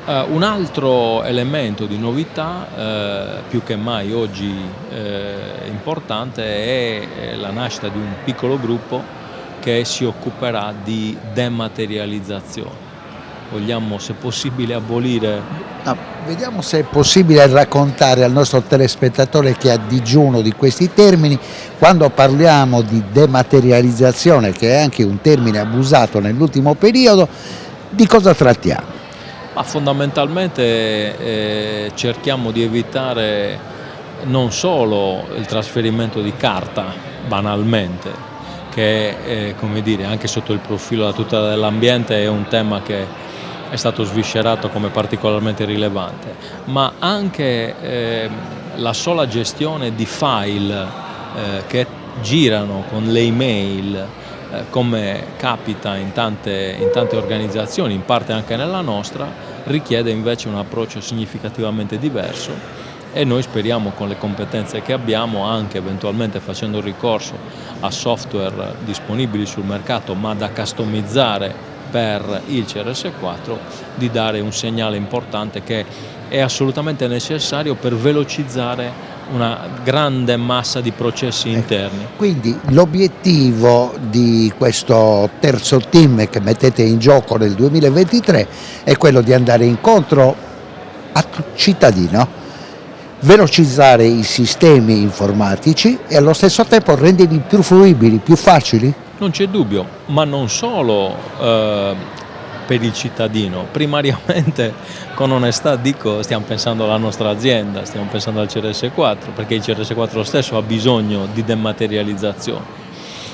Un altro elemento di novità, più che mai oggi importante, è la nascita di un piccolo gruppo che si occuperà di dematerializzazione. Vogliamo, se possibile, abolire... Vediamo se è possibile raccontare al nostro telespettatore che è a digiuno di questi termini. Quando parliamo di dematerializzazione, che è anche un termine abusato nell'ultimo periodo, di cosa trattiamo? Ma fondamentalmente cerchiamo di evitare non solo il trasferimento di carta, banalmente, che come dire, anche sotto il profilo della tutela dell'ambiente è un tema che è stato sviscerato come particolarmente rilevante, ma anche la sola gestione di file che girano con le email, come capita in tante organizzazioni, in parte anche nella nostra, richiede invece un approccio significativamente diverso e noi speriamo, con le competenze che abbiamo, anche eventualmente facendo ricorso a software disponibili sul mercato ma da customizzare per il CRS4, di dare un segnale importante che è assolutamente necessario per velocizzare una grande massa di processi interni. Quindi l'obiettivo di questo terzo team che mettete in gioco nel 2023 è quello di andare incontro al cittadino, velocizzare i sistemi informatici e allo stesso tempo renderli più fruibili, più facili? Non c'è dubbio, ma non solo per il cittadino, primariamente, con onestà dico, stiamo pensando alla nostra azienda, stiamo pensando al CRS4, perché il CRS4 stesso ha bisogno di dematerializzazione.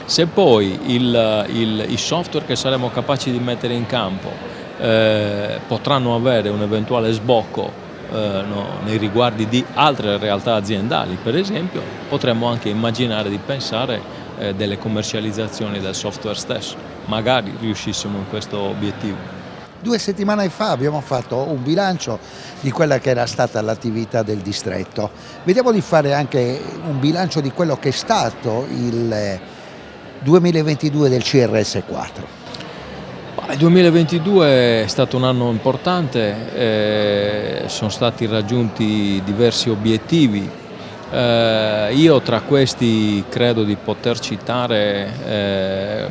Se poi i software che saremo capaci di mettere in campo potranno avere un eventuale sbocco nei riguardi di altre realtà aziendali, per esempio, potremmo anche immaginare di pensare delle commercializzazioni del software stesso, magari riuscissimo in questo obiettivo. 2 settimane fa abbiamo fatto un bilancio di quella che era stata l'attività del distretto. Vediamo di fare anche un bilancio di quello che è stato il 2022 del CRS4. Il 2022 è stato un anno importante, sono stati raggiunti diversi obiettivi. Io tra questi credo di poter citare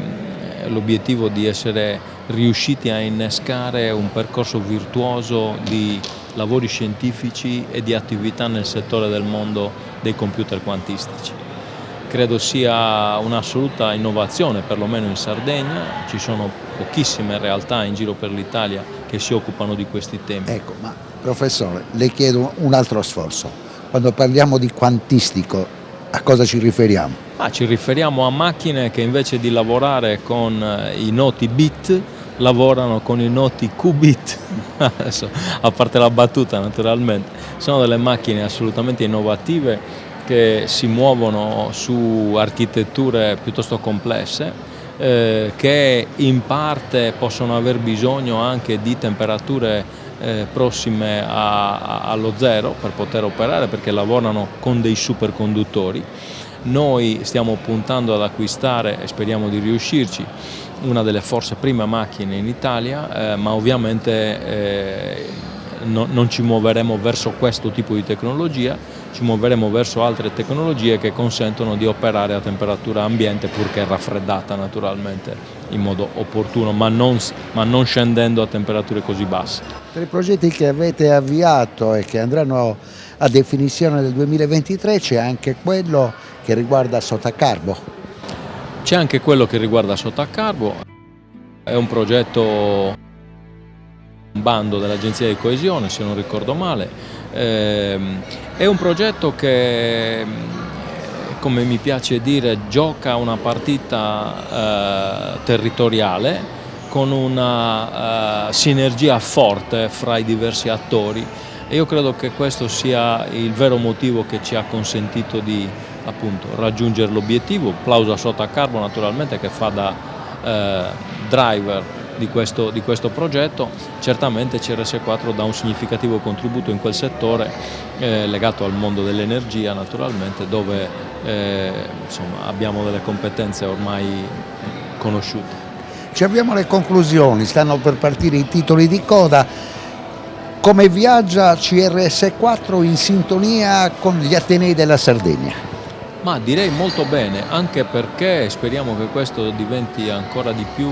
l'obiettivo di essere riusciti a innescare un percorso virtuoso di lavori scientifici e di attività nel settore del mondo dei computer quantistici. Credo sia un'assoluta innovazione, perlomeno in Sardegna, ci sono pochissime realtà in giro per l'Italia che si occupano di questi temi. Ecco, ma professore, le chiedo un altro sforzo. Quando parliamo di quantistico, a cosa ci riferiamo? Ci riferiamo a macchine che invece di lavorare con i noti bit, lavorano con i noti qubit, adesso, a parte la battuta naturalmente. Sono delle macchine assolutamente innovative che si muovono su architetture piuttosto complesse, che in parte possono aver bisogno anche di temperature prossime allo zero per poter operare, perché lavorano con dei superconduttori. Noi stiamo puntando ad acquistare, e speriamo di riuscirci, una delle forse prime macchine in Italia, ma ovviamente non ci muoveremo verso questo tipo di tecnologia, ci muoveremo verso altre tecnologie che consentono di operare a temperatura ambiente, purché raffreddata naturalmente in modo opportuno, ma non scendendo a temperature così basse. Tra i progetti che avete avviato e che andranno a definizione nel 2023 c'è anche quello che riguarda Sotacarbo. C'è anche quello che riguarda Sotacarbo, è un progetto, un bando dell'Agenzia di Coesione, se non ricordo male, è un progetto che, come mi piace dire, gioca una partita territoriale con una sinergia forte fra i diversi attori, e io credo che questo sia il vero motivo che ci ha consentito di appunto raggiungere l'obiettivo. Plauso a Sotacarbo naturalmente, che fa da driver di questo progetto. Certamente CRS4 dà un significativo contributo in quel settore legato al mondo dell'energia naturalmente, dove insomma, abbiamo delle competenze ormai conosciute. Ci abbiamo le conclusioni, stanno per partire i titoli di coda. Come viaggia CRS4 in sintonia con gli Atenei della Sardegna? Ma direi molto bene, anche perché speriamo che questo diventi ancora di più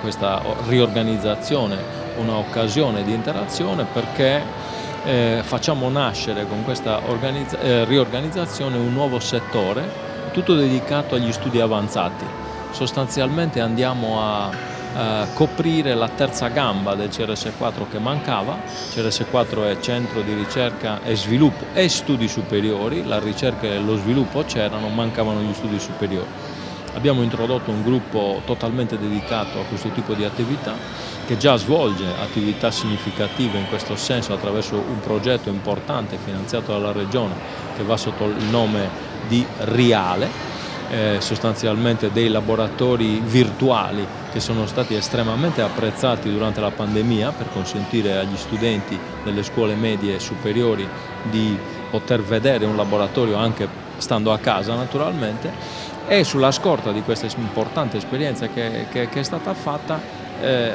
questa riorganizzazione, un'occasione di interazione, perché facciamo nascere con questa riorganizzazione un nuovo settore, tutto dedicato agli studi avanzati. Sostanzialmente andiamo a coprire la terza gamba del CRS4 che mancava. CRS4 è centro di ricerca e sviluppo e studi superiori, la ricerca e lo sviluppo c'erano, mancavano gli studi superiori. Abbiamo introdotto un gruppo totalmente dedicato a questo tipo di attività, che già svolge attività significative in questo senso attraverso un progetto importante finanziato dalla Regione che va sotto il nome di RIALE, sostanzialmente dei laboratori virtuali che sono stati estremamente apprezzati durante la pandemia per consentire agli studenti delle scuole medie e superiori di poter vedere un laboratorio anche stando a casa naturalmente, e sulla scorta di questa importante esperienza che è stata fatta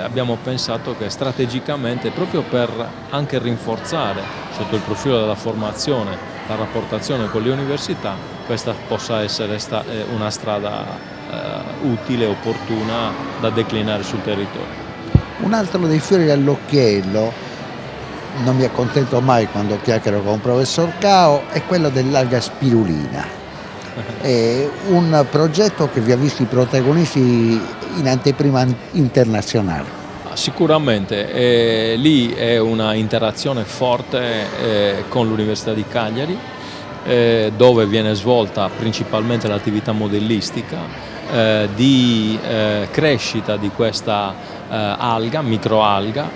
abbiamo pensato che strategicamente, proprio per anche rinforzare sotto il profilo della formazione la rapportazione con le università, questa possa essere una strada utile e opportuna da declinare sul territorio. Un altro dei fiori all'occhiello, non mi accontento mai quando chiacchiero con il professor Cao, è quello dell'alga spirulina. È un progetto che vi ha visto i protagonisti in anteprima internazionale. Sicuramente, lì è una interazione forte con l'Università di Cagliari, dove viene svolta principalmente l'attività modellistica di crescita di questa alga, microalga,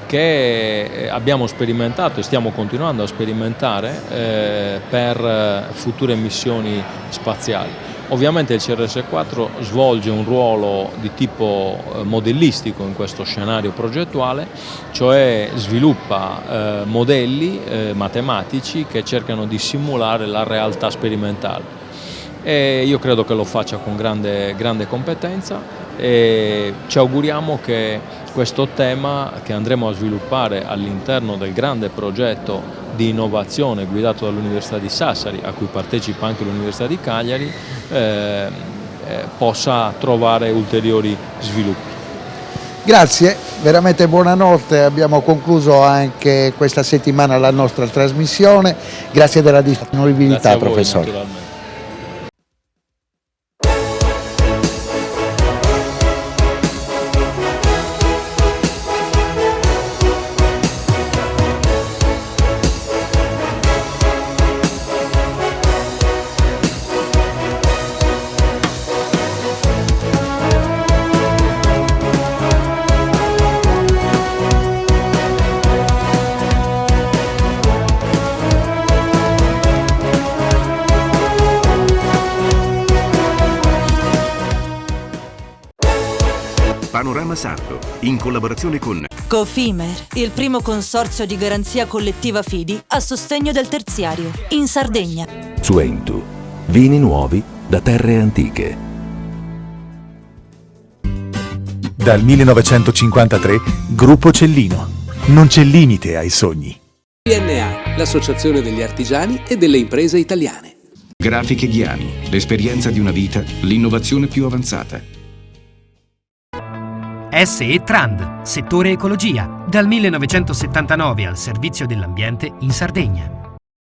che abbiamo sperimentato e stiamo continuando a sperimentare per future missioni spaziali. Ovviamente il CRS4 svolge un ruolo di tipo modellistico in questo scenario progettuale, cioè sviluppa modelli matematici che cercano di simulare la realtà sperimentale. E io credo che lo faccia con grande competenza, e ci auguriamo che questo tema che andremo a sviluppare all'interno del grande progetto di innovazione guidato dall'Università di Sassari, a cui partecipa anche l'Università di Cagliari, possa trovare ulteriori sviluppi. Grazie, veramente buonanotte, abbiamo concluso anche questa settimana la nostra trasmissione, grazie della disponibilità, professore. Panorama Sardo, in collaborazione con Cofimer, il primo consorzio di garanzia collettiva fidi a sostegno del terziario, in Sardegna. Suentu, vini nuovi da terre antiche. Dal 1953, Gruppo Cellino. Non c'è limite ai sogni. CNA, l'associazione degli artigiani e delle imprese italiane. Grafiche Ghiani, l'esperienza di una vita, l'innovazione più avanzata. SE Trand, settore ecologia, dal 1979 al servizio dell'ambiente in Sardegna.